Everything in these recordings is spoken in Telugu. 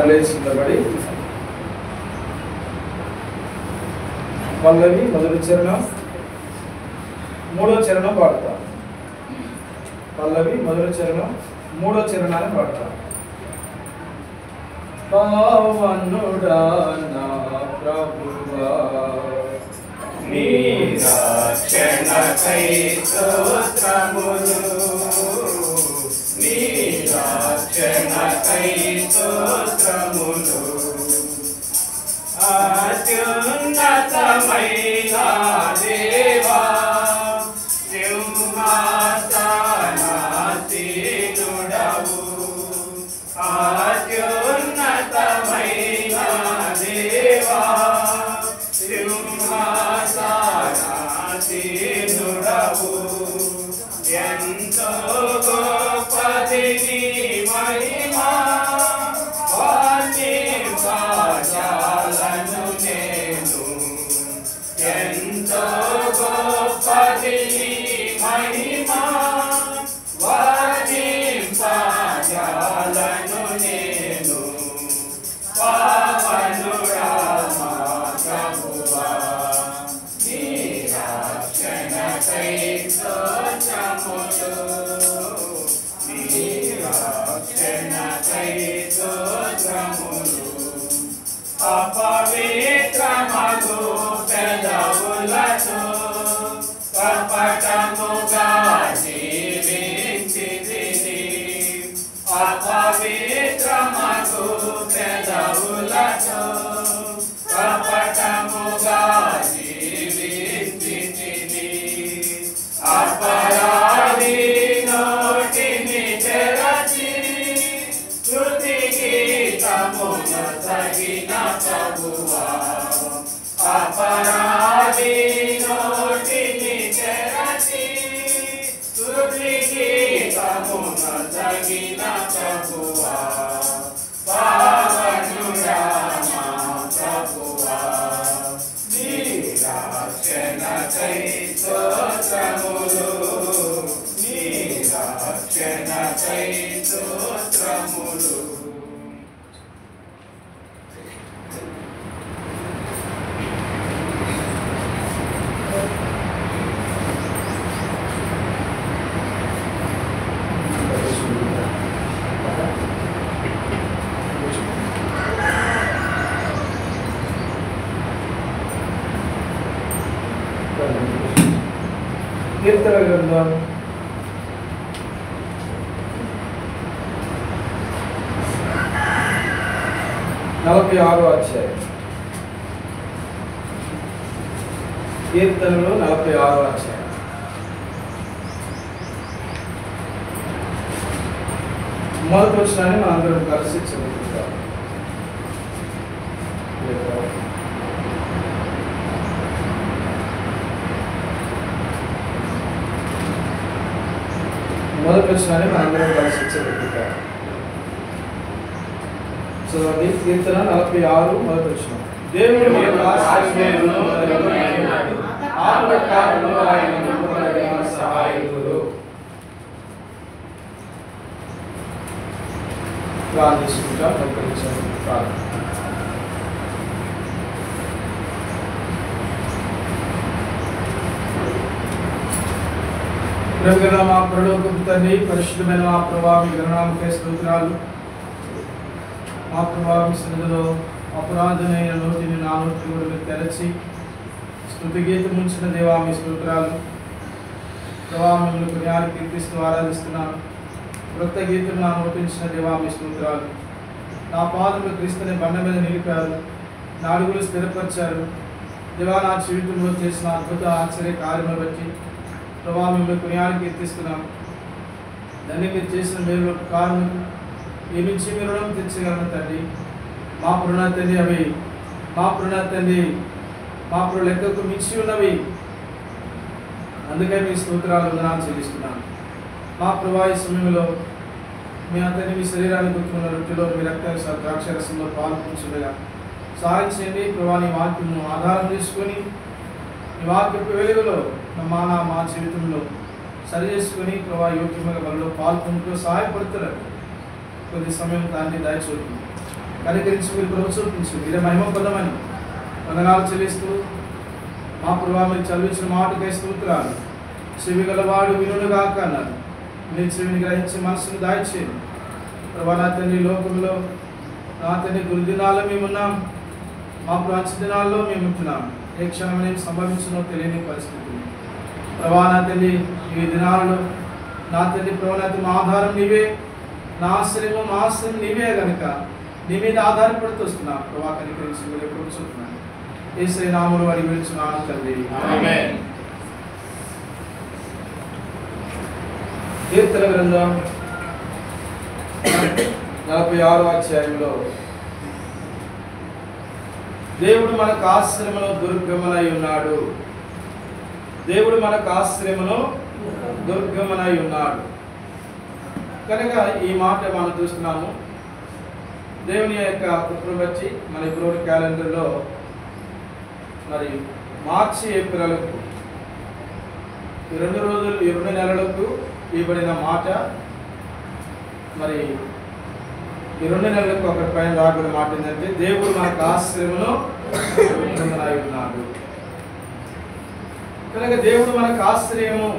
లేచి నిలబడి పల్లవి మొదటి చరణం మూడో చరణం పాడతాం. పల్లవి మొదటి చరణం మూడో చరణాన్ని పాడతాం. పావనుడా నా ప్రభువా నీ రక్షణకై స్తోత్రములు, నీ రక్షణకై స్తోత్రములు. అత్యున్నతమైన దేవా సింహాసనాసీనుడవు, అత్యున్నతమైన దేవా సింహాసనాసీనుడవు. ఎంతో గొప్పది నీ మహిమా, వర్ణింపజాలను నేను. ఎంతో గొప్పది నీ మహిమా, వర్ణింపజాలను నేను. పావనుడా మా ప్రభువా, నీ రక్షణకై స్తోత్రములు, నీ రక్షణకై స్తోత్రములు. అపవిత్రమగు పెదవులతో కపటముగా జీవించితిని, అపవిత్రమగు పెదవులతో కపటముగా జీవించితిని. అపరాధి నోటిని తెరచి స్తుతి గీతమును తగిన ప్రభువా, అపరాధి నోటిని తెరచి స్తుతి గీతమును తగిన ప్రభువా. పావనుడా మా ప్రభువా, నీ రక్షణకై స్తోత్రములు, నీ రక్షణకై స్తోత్రములు. కీర్తన గ్రంథం 46వ అధ్యాయం. కీర్తనలు 46వ అధ్యాయం. మొదటి వచనాన్ని మనం అందరం కలిసి చదువుకుంటాం. మొదటి వచనాన్ని మనం అందరం కలిసి చదువుకుంటాం. చదవండి. కీర్తన 46 మొదటి వచనం. దేవుడు సహాయకుడు. ప్రార్థించుకుంటాం. ప్రేమగల మా పరలోకపు తండ్రి, పరిశుద్ధమైన మా ప్రభువా, మీ ఘననామముకే స్తోత్రాలు. మా ప్రభువా, మీ సన్నిధిలో అపరాధమైన నోటిని నా నోటిని కూడా మీరు తెరచి స్తుతి గీతం ఉంచిన దేవా, మీ స్తోత్రాలు. ప్రభా, మిమ్మల్ని పుణ్యాలు కీర్తిస్తూ ఆరాధిస్తున్నాను. వృత్త గీతం నా నోటించిన దేవా, మీ స్తోత్రాలు. నా పాదములు క్రీస్తుని బండ మీద నిలిపారు, నా అడుగులు స్థిరపరిచారు. దేవా, నా జీవితంలో చేసిన అద్భుత ఆశ్చర్య కార్యములు బట్టి ప్రభా, మిమ్మల్ని పుణ్యాలు కీర్తిస్తున్నాను. దాన్ని మీరు చేసిన మేలు కారణం ఈ నుంచి మీరు రుణం తెచ్చగలను తండ్రి. మా పురుణ తండ్రి అవి మా పురుణ తండ్రి మా పురు లెక్కకు మించి ఉన్నవి. అందుకే మీ స్తోత్రాలు వందనాలు చెల్లిస్తున్నాను. మా ప్రభా, ఈ సమయంలో మీ అంతని మీ శరీరాన్ని గుర్తున్న రొట్టెలో మీ రక్త ద్రాక్షరసంలో పాల్గొంచుండగా సహాయం చేయండి ప్రభా. నీ వాక్యము ఆధారం చేసుకొని ఈ వాక్యపు వెలుగులో మా జీవితంలో సరి చేసుకొని ప్రభా యోగ్యమైన వాళ్ళలో పాల్గొంటూ సహాయపడుతున్నారు. కొద్ది సమయం దాన్ని దయచూడండి. కనికరించి మీరు కృప చూపించి మీరే మహిమ పొందమని వందనాలు చెల్లిస్తూ మా ప్రభావ మీరు చదివించిన మాటకై స్తోత్రాలు. చెవి గలవాడు వినుగాక అన్నారు. నీ చెవిని గ్రహించి మనసును దాయిచేయండి ప్రభా. నా తండ్రి లోకంలో నా తండ్రి గురుదినాల్లో మేమున్నాం, మా ప్రాంత దినాల్లో మేము ఉంటున్నాం. ఏ క్షణం నేను సంభవించినో తెలియని పరిస్థితి ప్రభా. నా తండ్రి ఈ దినాల్లో నా తండ్రి ప్రభా మా ఆధారం నీవే, నా ఆశ్రయము మా ఆశ్రయం నీవే కనుక నీ మీద ఆధారపడుతూ వస్తున్నా ప్రభా. కనికరించి మీరు కూర్చుంటున్నాను యేసయ్య నామములో అడిగి వేడుచున్నాను తండ్రి, ఆమేన్. కీర్తన గ్రంథం 46వ అధ్యాయంలో దేవుడు మనకు ఆశ్రయములో దుర్గమనై ఉన్నాడు. దేవుడు మనకు ఆశ్రయములో దుర్గమనై ఉన్నాడు కనుక ఈ మాట మనం చూస్తున్నాము. దేవుని యొక్క కృపను బట్టి మన ఇప్పుడు క్యాలెండర్లో మరి మార్చి ఏప్రిల్కు ఈ 2 రోజులు ఈ 2 నెలలకు ఇవ్వబడిన మాట మరి ఈ 2 నెలలకు ఒక పైన రాబడిన మాట ఏంటంటే దేవుడు మనకు ఆశ్రయములో దుర్గమనై ఉన్నాడు కనుక దేవుడు మనకు ఆశ్రయము.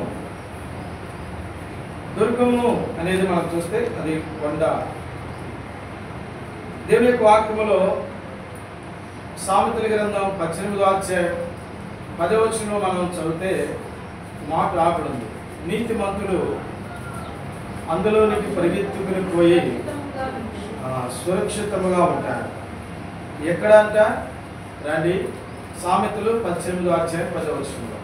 దుర్గము అనేది మనం చూస్తే అది కొండ. దేవుని యొక్క వాక్యములో సామెతల గ్రంథం 18వ అధ్యాయం 10వ వచనంలో మనం చదివితే మాట రాబడింది, నీతిమంతుడు అందులోనికి పరిగెత్తుకుని పోయి సురక్షితముగా ఉంటాడు. ఎక్కడ అంట రండి, సామెతలు 18వ అధ్యాయం 10వ వచనంలో.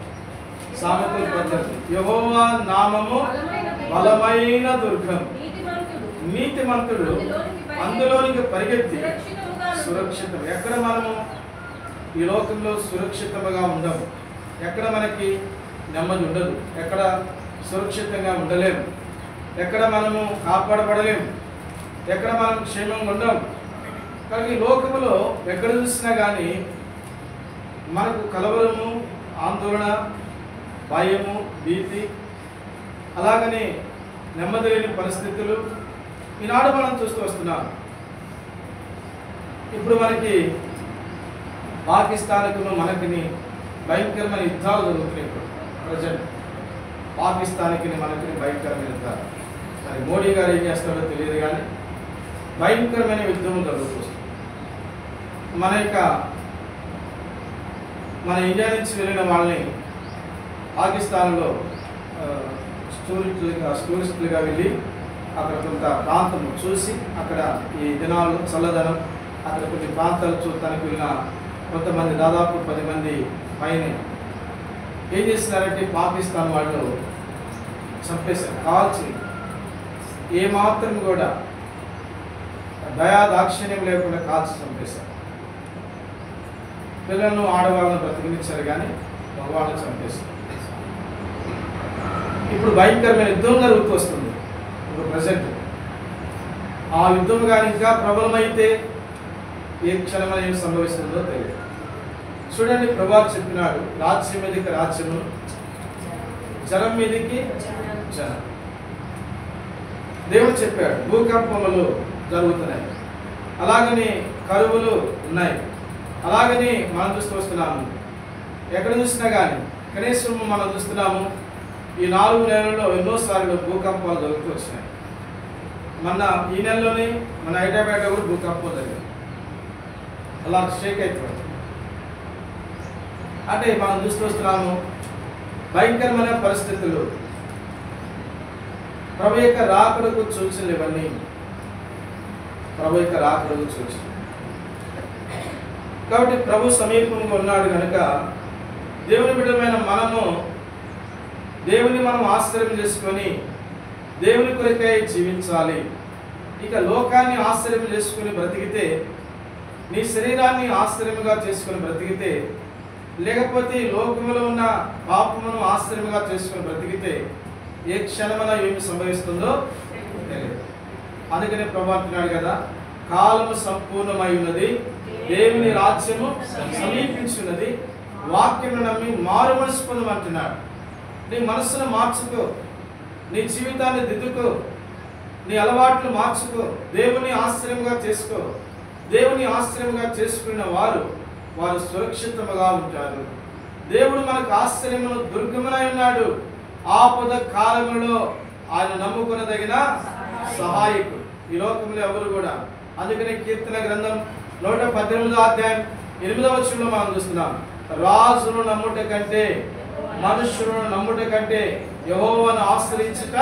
సామెతలు 18, యెహోవా నామము బలమైన దుర్గం, నీతిమంతుడు అందులోనికి పరిగెత్తి సురక్షితం. ఎక్కడ మనము ఈ లోకంలో సురక్షితంగా ఉండము, ఎక్కడ మనకి నెమ్మది ఉండదు, ఎక్కడ సురక్షితంగా ఉండలేము, ఎక్కడ మనము కాపాడబడలేము, ఎక్కడ మనం క్షేమంగా ఉండం. కానీ ఈ లోకంలో ఎక్కడ చూసినా కానీ మనకు కలవరము, ఆందోళన, భయము, భీతి, అలాగనే నెమ్మది లేని పరిస్థితులు ఈనాడు మనం చూస్తూ వస్తున్నాం. ఇప్పుడు మనకి పాకిస్తాన్కు మనకి భయంకరమైన యుద్ధాలు జరుగుతున్నాయి. ఇప్పుడు ప్రజెంట్ పాకిస్తాన్కి మనకి భయంకరమైన యుద్ధాలు. మరి మోడీ గారు ఏం చేస్తారో తెలియదు కానీ భయంకరమైన యుద్ధం జరుగుతుంది. మన ఇండియా నుంచి వెళ్ళిన వాళ్ళని పాకిస్తాన్లో టూరిస్టులుగా వెళ్ళి అక్కడ కొంత ప్రాంతం చూసి అక్కడ ఈ దినాలు చల్లదనం అక్కడ కొన్ని ప్రాంతాలు చూడటానికి వెళ్ళిన కొంతమంది దాదాపు 10 మంది పైన ఏం చేస్తున్నారంటే పాకిస్తాన్ వాళ్ళు చంపేశారు, కాల్చి ఏమాత్రం కూడా దయాదాక్షిణ్యం లేకుండా కాల్చి చంపేశారు. పిల్లలను ఆడవాళ్ళను బ్రతికించారు కానీ మగవాళ్ళని చంపేశారు. ఇప్పుడు భయంకరమైన యుద్ధం జరుగుతూ వస్తుంది. ఇప్పుడు ప్రజెంట్ ఆ యుద్ధం కానీ ఇంకా ప్రబలమైతే ఏ క్షణంలో ఏం సంభవిస్తుందో తెలియదు. చూడండి, ప్రభువు చెప్పినాడు, రాజ్యం మీదకి రాజ్యము, జనం మీదకి జనం. దేవుడు చెప్పాడు భూకంపములు జరుగుతున్నాయి, అలాగని కరువులు ఉన్నాయి, అలాగని మనం చూస్తూ వస్తున్నాము. ఎక్కడ చూసినా కానీ కనీసం మనం చూస్తున్నాము ఈ 4 నెలల్లో ఎన్నోసార్లు భూకంపాలు జరుగుతూ వచ్చినాయి. మొన్న ఈ నెలలోనే మన హైదరాబాద్లో కూడా భూకంపం జరిగింది. అలా షేక్ అయిపోయింది. అంటే మనం చూస్తూ వస్తున్నాము భయంకరమైన పరిస్థితులు. ప్రభు యొక్క రాకడకు సూచనలు ఇవన్నీ, ప్రభు యొక్క రాకడకు సూచనలు. కాబట్టి ప్రభు సమీపంగా ఉన్నాడు కనుక దేవుని బిడ్డమైన మనము దేవుని మనం ఆశ్రయం చేసుకొని దేవుని కొరకై జీవించాలి. ఇక లోకాన్ని ఆశ్రయం చేసుకుని బ్రతికితే, నీ శరీరాన్ని ఆశ్రయముగా చేసుకుని బ్రతికితే, లేకపోతే లోకములో ఉన్న పాపమును ఆశ్రయముగా చేసుకుని బ్రతికితే ఏ క్షణమైనా ఏమి సంభవిస్తుందో తెలియదు. అందుకనే ప్రభు అంటున్నాడు కదా, కాలము సంపూర్ణమై ఉన్నది, దేవుని రాజ్యము సమీపించున్నది, వాక్యమును నమ్మి మారు మనసు పొందమంటున్నాడు. నీ మనస్సును మార్చుకో, నీ జీవితాన్ని దిద్దుకో, నీ అలవాట్లు మార్చుకో, దేవుని ఆశ్రయంగా చేసుకో, దేవుని ఆశ్రయంగా చేసుకున్న వారు సురక్షితముగా ఉంటారు. దేవుడు మనకు ఆశ్రయమును దుర్గమునై ఉన్నాడు. ఆపద కాలములో ఆయన నమ్ముకునదగిన సహాయకుడు. ఈ లోకంలో ఎవరు కూడా. అందుకనే కీర్తన గ్రంథం 118వ అధ్యాయం 8వ వచనంలో మనం చూస్తున్నాం, రాజును నమ్ముట కంటే మనుషులను నమ్ముట కంటే యెహోవాను ఆశ్రయించుట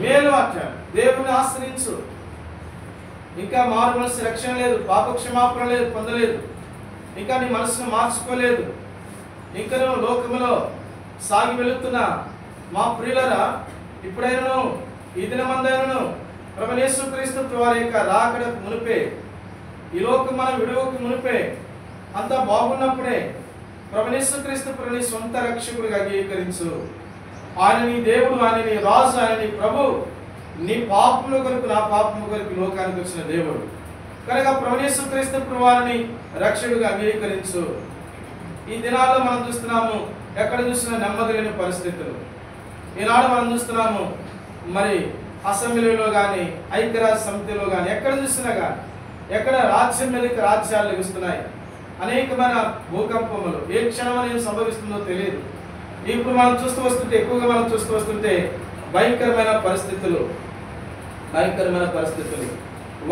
మేలు అంటాడు. దేవుని ఆశ్రయించు. ఇంకా మారు మనసు రక్షణ లేదు, పాప క్షమాపణ లేదు, పొందలేదు. ఇంకా నీ మనసును మార్చుకోలేదు. ఇంకా నువ్వు లోకములో సాగి వెళుతున్నా మా ప్రియులరా, ఇప్పుడైనా ఈ దినమందైనను ప్రభువైన యేసుక్రీస్తు వారి యొక్క రాకడకు మునిపే, ఈ లోకం మనం విడువకు మునిపే అంతా బాగున్నప్పుడే ప్రభువైన యేసుక్రీస్తు ప్రభుని సొంత రక్షకుడిగా అంగీకరించు. ఆయన నీ దేవుడు, ఆయన నీ రాజు, ఆయన నీ ప్రభు. నీ పాపముల కొరకు నా పాపముల కొరకు లోకానికి వచ్చిన దేవుడు కనుక ప్రభువైన యేసుక్రీస్తు ప్రభువారిని రక్షకుడిగా అంగీకరించు. ఈ దినాల్లో మనం చూస్తున్నాము, ఎక్కడ చూసినా నెమ్మది లేని పరిస్థితులు. ఈనాడు మనం చూస్తున్నాము, మరి అసెంబ్లీలో కానీ ఐక్యరాజ్య సమితిలో కానీ ఎక్కడ చూసినా కానీ ఎక్కడ రాజ్యం మీదకి రాజ్యాలు లభిస్తున్నాయి. అనేకమైన భూకంపములు ఏ క్షణం అనేది సంభవిస్తుందో తెలియదు. ఇప్పుడు మనం చూస్తూ వస్తుంటే, ఎక్కువగా మనం చూస్తూ వస్తుంటే భయంకరమైన పరిస్థితులు.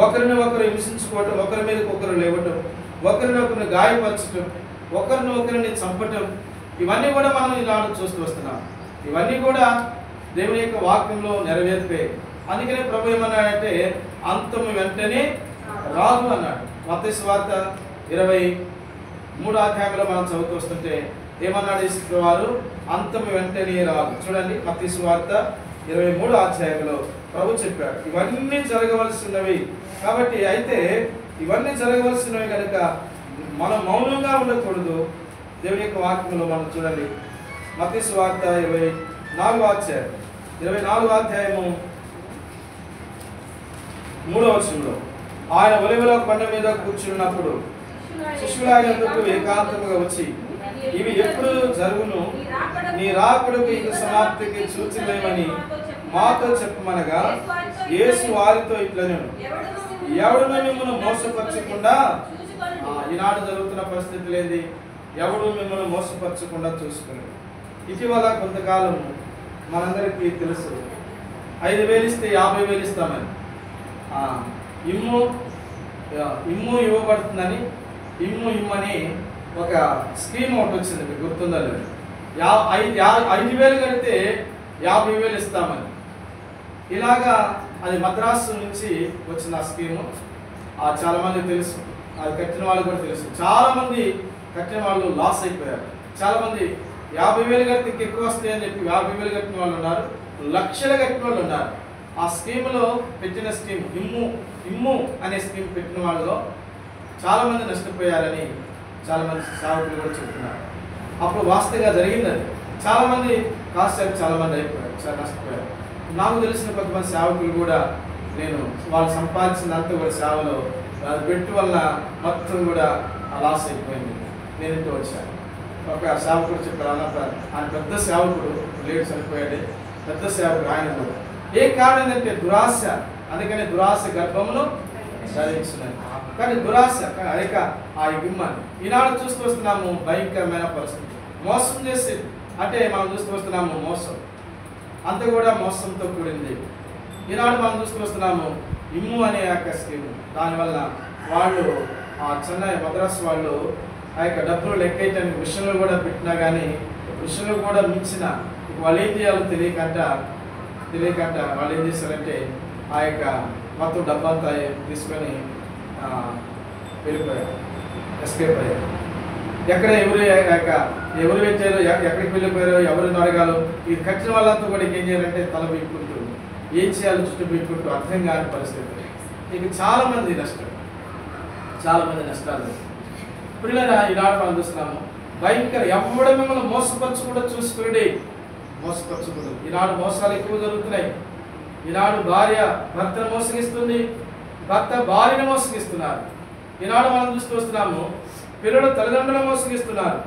ఒకరిని ఒకరు హింసించుకోవటం, ఒకరి మీదకి ఒకరు లేవటం, ఒకరిని ఒకరిని గాయపరచటం, ఒకరిని ఒకరిని చంపటం, ఇవన్నీ కూడా మనం ఈనాడు చూస్తూ వస్తున్నాం. ఇవన్నీ కూడా దేవుని యొక్క వాక్యంలో నెరవేర్పే. అందుకనే ప్రభు ఏమన్నాడంటే అంతము వెంటనే రాదు అన్నాడు. మత్తయి సువార్త 23వ అధ్యాయంలో మనం చదువుతూ వస్తుంటే ఏమన్నాడు యేసు వారు? అంతము వెంటనే రాదు. చూడండి, మత్తయి సువార్త 23వ అధ్యాయంలో ప్రభు చెప్పాడు ఇవన్నీ జరగవలసినవి. కాబట్టి అయితే ఇవన్నీ జరగవలసినవి కనుక మనం మౌనంగా ఉండకూడదు. దేవుని యొక్క వాక్యంలో మనం చూడండి, మత్తయి సువార్త 24వ అధ్యాయము 3వ వచనంలో ఆయన ఒలివల కొండ మీద కూర్చున్నప్పుడు శిష్యుల యొద్దకు ఏకాంతముగా వచ్చి, ఇవి ఎప్పుడు జరుగును? నీ రాకడకు ఇక సమాప్తికి సూచనలేమని మాతో చెప్పమనగా యేసు వారితో ఇట్లనేను, ఎవడును మిమ్మల్ని మోసపరచకుండా. ఈనాడు జరుగుతున్న పరిస్థితులు ఏంది? ఎవడు మిమ్మల్ని మోసపరచకుండా చూసుకుని. ఇటీవల కొంతకాలం మనందరికీ తెలుసు, 5,000 ఇస్తే 50,000 ఇస్తామని, ఇమ్ము ఇవ్వబడుతుందని ఇమ్మని ఒక స్కీమ్ ఒకటి వచ్చింది. మీకు గుర్తుందా లేదు? 5,000 కడితే 50,000 ఇస్తామని. ఇలాగా అది మద్రాసు నుంచి వచ్చిన స్కీము. చాలామంది తెలుసు, అది కట్టిన వాళ్ళు కూడా తెలుసు. చాలామంది కట్టిన వాళ్ళు లాస్ అయిపోయారు. చాలామంది 50,000 కడితే ఎక్కువ వస్తాయని చెప్పి 50,000 కట్టిన వాళ్ళు ఉన్నారు, లక్షలు కట్టిన వాళ్ళు ఉన్నారు. ఆ స్కీమ్లో పెట్టిన స్కీమ్ ఇమ్ము అనే స్కీమ్ పెట్టిన వాళ్ళలో చాలామంది నష్టపోయారని చాలామంది సేవకులు కూడా చెప్తున్నారు. అప్పుడు వాస్తవంగా జరిగింది అది. చాలామంది కాసేపు చాలామంది అయిపోయారు, చాలా నష్టపోయారు. నాకు తెలిసిన కొంతమంది సేవకులు కూడా, నేను వాళ్ళు సంపాదించినంత కూడా సేవలో అది పెట్టి వల్ల మొత్తం కూడా లాస్ అయిపోయింది. నేను ఇంటికి వచ్చాను. ఒక సేవకుడు చెప్పారు, ఆయన పెద్ద సేవకుడు, లేడు, చనిపోయాడు, పెద్ద సేవకుడు. ఆయన కూడా ఏ కారణం ఏంటంటే దురాశ. అందుకని దురాశ గర్భమును ధరించినది. కానీ దురాశ అనేక ఆ గిమ్మని ఈనాడు చూస్తూ వస్తున్నాము. భయంకరమైన పరిస్థితి, మోసం చేసి, అంటే మనం చూస్తూ వస్తున్నాము మోసం, అంత కూడా మోసంతో కూడింది. ఈనాడు మనం చూస్తూ వస్తున్నాము ఇమ్ము అనే యొక్క స్కీమ్. దానివల్ల వాళ్ళు చెన్నై మద్రాసు వాళ్ళు ఆ యొక్క డబ్బులు లెక్కేయటానికి మిషన్లు కూడా పెట్టినా కానీ మిషన్లు కూడా మించిన వాళ్ళు ఏం చేయాలో తెలియకంట వాళ్ళు ఏం చేశారంటే ఆ యొక్క మొత్తం డబ్బంతా తీసుకొని వెళ్ళిపోయారు, ఎస్కేప్ అయ్యారు. ఎక్కడ ఎవరు పెట్టారో, ఎక్కడికి వెళ్ళిపోయారో, ఎవరిని అడగాలో, ఇది కట్టిన వాళ్ళంతా కూడా ఏం చేయాలంటే తల పెట్టుకుంటూ ఏం చేయాలో చుట్టూ పెట్టుకుంటూ అర్థం కాని పరిస్థితి. ఇక చాలామంది నష్టాలు. పిల్లరా ఈనాడు మనం చూస్తున్నాము భయంకర. ఎవడ మిమ్మల్ని మోసపరచకుండా చూసుకుని మోసపరచకూడదు. ఈనాడు మోసాలు ఎక్కువ జరుగుతున్నాయి. ఈనాడు భార్య భర్తను మోసగిస్తుంది, భర్త భార్యను మోసగిస్తున్నారు. ఈనాడు మనం చూస్తూ వస్తున్నాము పిల్లలు తల్లిదండ్రులను మోసగిస్తున్నారు.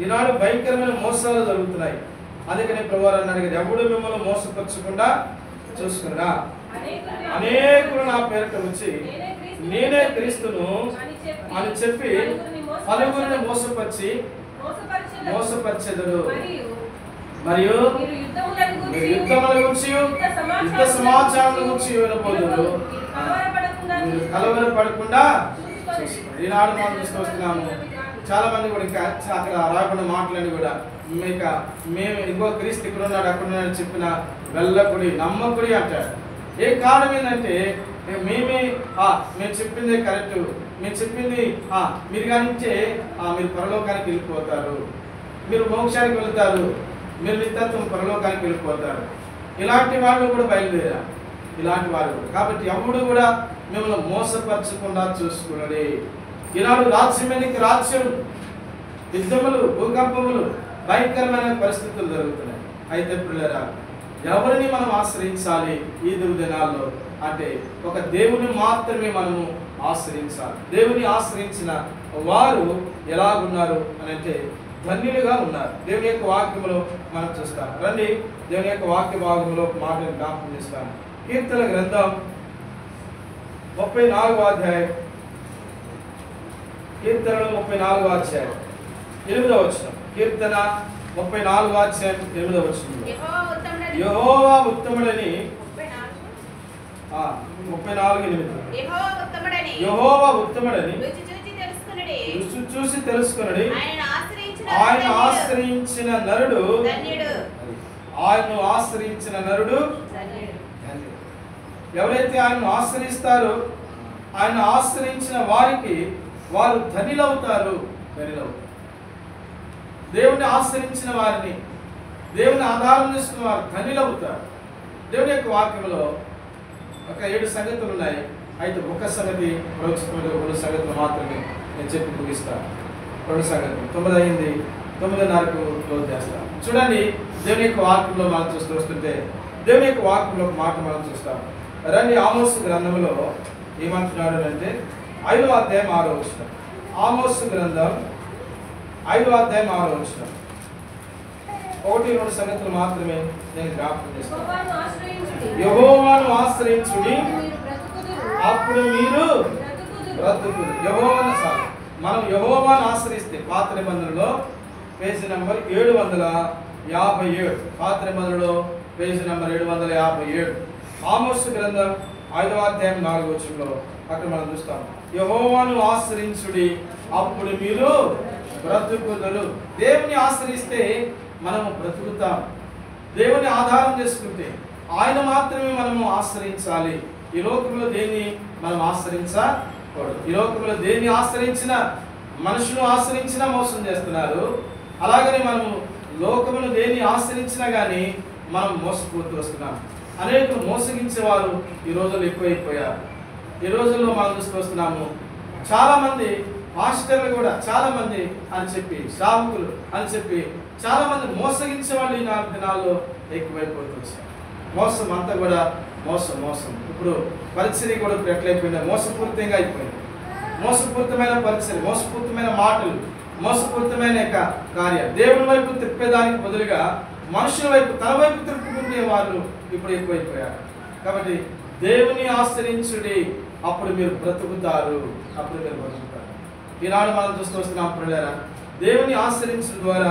ఈనాడు భయంకరమైన మోసాలు జరుగుతున్నాయి. అందుకని ప్రభువారు అన్నాడు, ఎవడు మిమ్మల్ని మోసపరచకుండా చూసుకున్నా అనేకులు నా పేరిట వచ్చి నేనే క్రీస్తును అని చెప్పి పలువురిని మోసపరిచెదరు. మరియు యుద్ధముల గురించి యుద్ధ సమాచారం గురించి వినబోదురు. మీరు కలవరపడకుండా ఈనాడు మనం తీసుకొస్తున్నాము. చాలా మంది కూడా ఇంకా అక్కడ రాకుండా మాటలని కూడా మేము ఇంకో క్రీస్తు ఇక్కడ ఉన్నాడు అక్కడ ఉన్నాడు చెప్పిన వెళ్ళకుడి నమ్మకుడి అంటాడు. ఏ కారణం ఏంటంటే మేము చెప్పిందే కరెక్ట్, మేము చెప్పింది మీరు కానించే మీరు పరలోకానికి వెళ్ళిపోతారు, మీరు మోక్షానికి వెళ్తారు, మీరు నిత్యత్వం పరలోకానికి వెళ్ళిపోతారు. ఇలాంటి వాళ్ళు కూడా బయలుదేరారు, ఇలాంటి వారు కూడా. కాబట్టి ఎవడు కూడా మిమ్మల్ని మోసపరచకుండా చూసుకున్నది. ఈనాడు రాజ్యమేనికి రాజ్యం, యుద్ధములు, భూకంపములు, భయంకరమైన పరిస్థితులు జరుగుతున్నాయి. అయితే పిల్లరా, ఎవరిని మనం ఆశ్రయించాలి ఈ దినాల్లో అంటే ఒక దేవుని మాత్రమే మనము ఆశ్రయించాలి. దేవుని ఆశ్రయించిన వారు ఎలాగున్నారు అని అంటే ధన్యులుగా ఉన్నారు. దేవుని యొక్క వాక్యములో మనం చూస్తాం. రండి దేవుని యొక్క వాక్య భాగంలో మాటలు జ్ఞాపకం చేస్తాను. కీర్తన గ్రంథం 34వ అధ్యాయం, కీర్తనలు 34వ అధ్యాయం 8వ వచనం. కీర్తన 34వ అధ్యాయం 8వ వచనం. యెహోవా ఉత్తముడని 34:8 యెహోవా ఉత్తముడని రుచి చూసి తెలుసుకొనుడి. ఆయన ఆశ్రయించిన నరుడు ఆయన్ను ఆశ్రయించిన నరుడు ఎవరైతే ఆయన్ను ఆశ్రయిస్తారో ఆయన ఆశ్రయించిన వారికి వారు ధనిలవుతారు. దేవుని ఆశ్రయించిన వారిని, దేవుని ఆధారం చేసుకున్న వారు ధనిలవుతారు. దేవుని యొక్క వాక్యంలో ఒక 7 సంగతులు ఉన్నాయి. అయితే ఒక సంగతి ప్రవచించడంలో 2 సంగతులు మాత్రమే నేను చెప్పి ముగిస్తాను. 2 సంగతులు 9 అయింది, 9:30కు క్లోజ్ చేస్తాను. చూడండి దేవుని యొక్క వాక్యంలో మనం వస్తుంటే దేవుని యొక్క వాక్యంలో ఒక మాట మనం చూస్తాం. రండి ఆమోసు గ్రంథంలో ఏమంటున్నాడు అంటే 5వ అధ్యాయం 6వ వచనం. ఆమోసు గ్రంథం 5వ అధ్యాయం 6వ వచనం. 1-2 సంగతులు మాత్రమే నేను జ్ఞాపకం చేస్తాను. యెహోవాను ఆశ్రయించుడి, అప్పుడు మీరు బ్రతుకుదురు. మనం యెహోవాను ఆశ్రయిస్తే పాత నిబంధనలో పేజీ నంబర్ 757, పాత నిబంధనలో పేజీ నంబర్ 757. ఆమోసు గ్రంథం 5వ అధ్యాయం 4వ వచనంలో అక్కడ మనం చూస్తాం. యెహోవాను ఆశ్రయించుడి, అప్పుడు మీరు బ్రతుకుదురు. దేవుని ఆశ్రయిస్తే మనము బ్రతుకుతాం. దేవుని ఆధారం చేసుకుంటే ఆయన మాత్రమే మనము ఆశ్రయించాలి. ఈ లోకంలో దేన్ని మనం ఆశ్రయించకూడదు. ఈ లోకంలో దేన్ని ఆశ్రయించినా, మనుషులు ఆశ్రయించినా మోసం చేస్తున్నారు. అలాగనే మనము లోకమును దేన్ని ఆశ్రయించినా కానీ మనం మోసపోతూ వస్తున్నాం. అనేకులు మోసగించేవారు ఈ రోజుల్లో ఎక్కువైపోయారు. ఈ రోజుల్లో మనం చూసుకొస్తున్నాము. చాలామంది పాస్టర్లు కూడా చాలామంది అని చెప్పి, సావుకులు అని చెప్పి చాలామంది మోసగించే వాళ్ళు ఈ 4 దినాల్లో ఎక్కువైపోతూ వచ్చారు. మోసం అంతా కూడా మోసం. ఇప్పుడు పరిచర్య కూడా ఇప్పుడు ఎట్లయిపోయిందో మోసపూరితంగా అయిపోయింది. మోసపూరితమైన పరిచర్య, మోసపూరితమైన మాటలు, మోసపూరితమైన కార్యాలు. దేవుని వైపు తిప్పేదానికి బదులుగా మనుషుల వైపు, తన వైపు తిప్పుకునే వాళ్ళు ఇప్పుడు ఎక్కువైపోయారు. కాబట్టి దేవుని ఆశ్రయించుడి, అప్పుడు మీరు బ్రతుకుతారు. ఈనాడు మనం చూస్తూ వస్తున్నాం. పిల్లరా, దేవుని ఆశ్రయించడం ద్వారా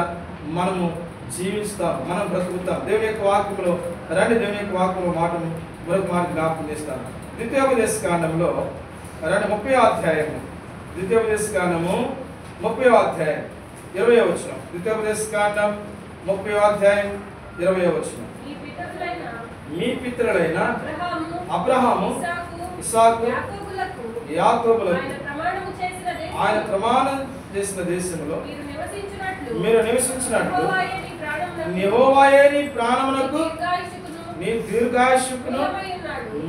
మనము జీవిస్తాం, మనం బ్రతుకుతాం. దేవుని యొక్క వాక్యంలో రండి, దేవుని యొక్క వాక్యంలో మాటను మరొక మాట జ్ఞాపకం చేస్తాను. ద్వితీయోపదేశకాండంలో రండి 30వ అధ్యాయము, ద్వితీయోపదేశకాండము 30వ అధ్యాయం 20వ వచనం. ద్వితీయోపదేశకాండం 30వ అధ్యాయం 20వ వచనం. మీ పితరులైన అబ్రహాము, ఇస్సాకు, యాకోబులకు ఆయన ప్రమాణం చేసిన దేశంలో మీరు నివసించినట్లు యెహోవాయే నీ ప్రాణమునకు, నీ దీర్ఘాయుష్కును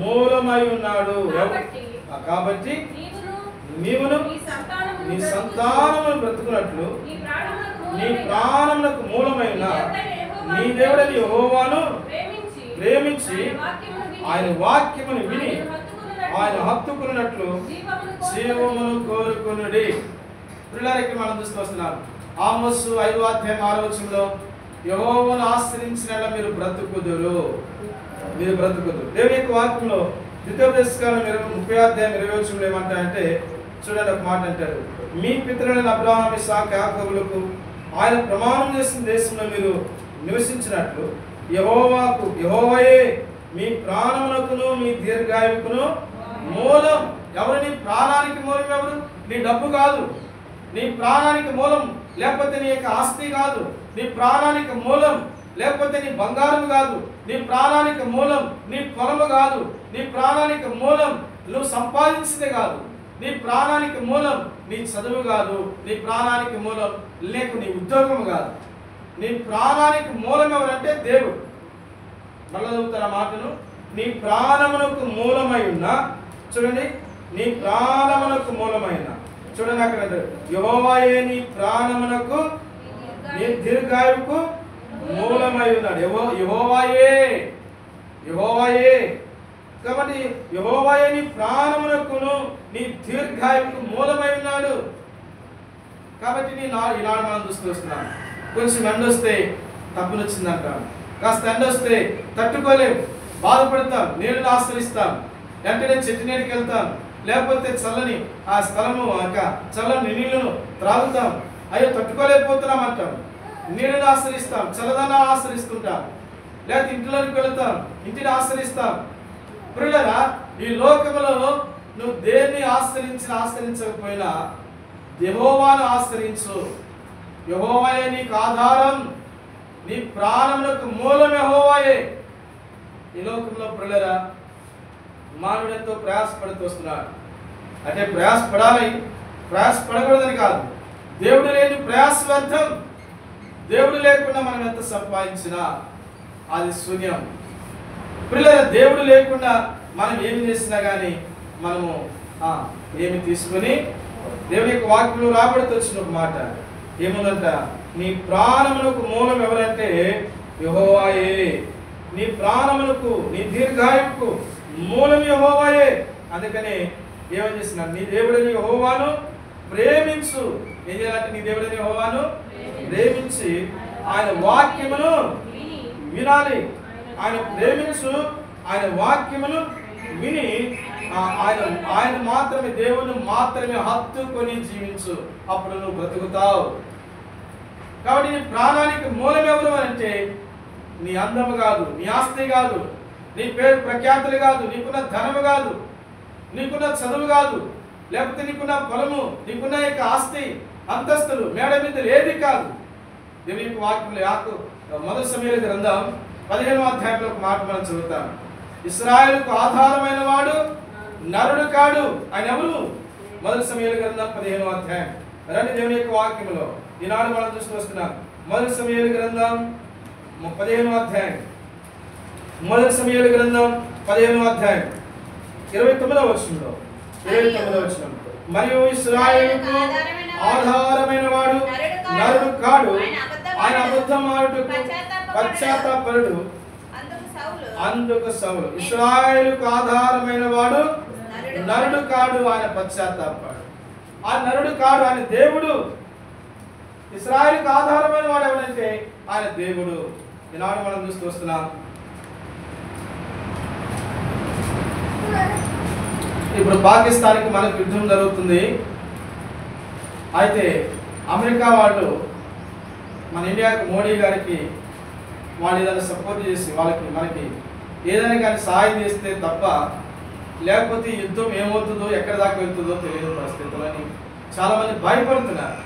మూలమై ఉన్నాడు. కాబట్టి నీవును నీ సంతానమును బ్రతుకున్నట్లు నీ ప్రాణమునకు మూలమైన నీ దేవుడని యెహోవాను ప్రేమించి ఆయన వాక్యమును విని ఆయన హత్తుకున్నట్లు జీవమును కోరుకునుడి. పిల్లలకి మనం చూస్తూ వస్తున్నాం. ఆమోసు 5వ అధ్యాయం 6వ వచనంలో యెహోవాను ఆశ్రయించిన మీరు బ్రతుకుదురు. దేవుని యొక్క వాక్యంలో ద్వితీయోపదేశకాండం 30:20 ఏమంటారంటే చూడండి, ఒక మాట అంటారు, మీ పితరులైన అబ్రహాము ఇస్సాకు యాకోబులకు ఆయన ప్రమాణం చేసిన దేశంలో మీరు నివసించినట్లు యెహోవాయే మీ ప్రాణమునకును మీ దీర్ఘాయువుకును మూలం. ఎవరు నీ ప్రాణానికి మూలం? ఎవరు? నీ డబ్బు కాదు, నీ ప్రాణానికి మూలం లేకపోతే నీ యొక్క ఆస్తి కాదు, నీ ప్రాణానికి మూలం లేకపోతే నీ బంగారం కాదు, నీ ప్రాణానికి మూలం నీ పొలము కాదు, నీ ప్రాణానికి మూలం నువ్వు సంపాదించింది కాదు, నీ ప్రాణానికి మూలం నీ చదువు కాదు, నీ ప్రాణానికి మూలం లేక నీ ఉద్యోగం కాదు. నీ ప్రాణానికి మూలం ఎవరంటే దేవుడు. మళ్ళీ చదువుతారు ఆ మాటను, నీ ప్రాణమునకు మూలమై ఉన్న, చూడండి, నీ ప్రాణమునకు మూలమైన, చూడండి అక్కడ యెహోవాయే నీ ప్రాణమునకు నీ దీర్ఘాయువుకు మూలమై ఉన్నాడు. యెహోవాయే కాబట్టి యెహోవాయే నీ ప్రాణమునకును నీ దీర్ఘాయువుకు మూలమై ఉన్నాడు. కాబట్టి ఈనాడు మనం వస్తున్నాం, కొంచెం ఎండ వస్తే తప్పులు వచ్చిందంటాం, కాస్త ఎండ వస్తే తట్టుకోలేం, బాధపడతాం, నీళ్ళని ఆశ్రయిస్తాం, వెంటనే చెట్టు నీటికి వెళ్తాం, లేకపోతే చల్లని ఆ స్థలము చల్లని నీళ్లను త్రాగుతాం, అయ్యో తట్టుకోలేకపోతున్నాం అంటాం, నీళ్ళని ఆశ్రయిస్తాం, చల్లదనాన్ని ఆశ్రయిస్తుంటాం, లేకపోతే ఇంట్లోకి వెళతాం, ఇంటిని ఆశ్రయిస్తాం. ప్రియులారా, ఈ లోకములో నువ్వు దేన్ని ఆశ్రయించకపోయినా యెహోవాను ఆశ్రయించు. యెహోవాయే నీకు ఆధారం, నీ ప్రాణములకు మూలం యెహోవాయే. ఈ లోకంలో ప్రియులారా, మానవుడు ఎంతో ప్రయాసపడుతూ వస్తున్నాడు. అంటే ప్రయాసపడకూడదని కాదు, దేవుడు లేని ప్రయాస వ్యర్థం. దేవుడు లేకుండా మనం ఎంత సంపాదించినా అది శూన్యం. ప్రియులారా, దేవుడు లేకుండా మనం ఏమి చేసినా కానీ మనము ఏమి తీసుకుని, దేవుని యొక్క వాక్యంలో రాబడుతూ వచ్చిన ఒక మాట ఏముందంట, నీ ప్రాణములకు మూలం ఎవరంటే యెహోవాయే. నీ ప్రాణములకు నీ దీర్ఘాయువుకు మూలం యెహోవాయే. అందుకనే ఏమని చేస్తున్నాడు, నీ దేవుడని యెహోవాను ప్రేమించు. ఏం చేయాలంటే నీ దేవుడని యెహోవాను ప్రేమించి ఆయన వాక్యమును వినాలి. ఆయన ప్రేమించు, ఆయన వాక్యమును విని ఆయన మాత్రమే, దేవుని మాత్రమే హత్తుకొని జీవించు, అప్పుడు నువ్వు బ్రతుకుతావు. కాబట్టి నీ ప్రాణానికి మూలం ఎవరు అంటే నీ అందము కాదు, నీ ఆస్తి కాదు, నీ పేరు ప్రఖ్యాతులు కాదు, నీకున్న ధనము కాదు, నీకున్న చదువు కాదు, లేకపోతే నీకున్న పొలము, నీకున్న యొక్క ఆస్తి అంతస్తులు మేడ మీద ఏది కాదు. దేవుని యొక్క వాక్యంలో మొదటి సమూయేలు గ్రంథం 15వ అధ్యాయంలో ఒక మాట మనం చదువుతాం, ఇశ్రాయేలుకు ఆధారమైన వాడు నరుడు కాడు. ఆయన ఎవరు? మొదటి సమూయేలు గ్రంథం 15వ అధ్యాయం. రండి దేవుని యొక్క వాక్యంలో ఈనాడు మనం చూస్తూ వస్తున్నాం. మొదటి సమూయేలు గ్రంథం 15వ అధ్యాయం, మొదటి సమూయేలు గ్రంథం 15వ అధ్యాయం 29వ వచనంలో, 29వ వచనం, మరియు ఇశ్రాయేలుకు ఆధారమైన వాడు నరుడు కాడు, ఆయన అబద్ధమాడుటకు పశ్చాత్తాపపడు. అందుకు సౌలు ఇశ్రాయేలుకు ఆధారమైన వాడు నరుడు కాడు, ఆయన పశ్చాత్తాపపడు. ఆ నరుడు కాడు, ఆయన దేవుడు. ఇశ్రాయేలుకు ఆధారమైన వాడు ఎవరంటే ఆయన దేవుడు. ఈనాడు మనం చూస్తూ వస్తున్నాం. ఇప్పుడు పాకిస్తాన్కి మనకు యుద్ధం జరుగుతుంది. అయితే అమెరికా వాళ్ళు మన ఇండియాకి, మోడీ గారికి వాళ్ళు ఏదైనా సపోర్ట్ చేసి మనకి ఏదైనా కానీ సహాయం చేస్తే తప్ప, లేకపోతే యుద్ధం ఏమవుతుందో ఎక్కడ దాకా వెళ్తుందో తెలియని పరిస్థితులని చాలామంది భయపడుతున్నారు.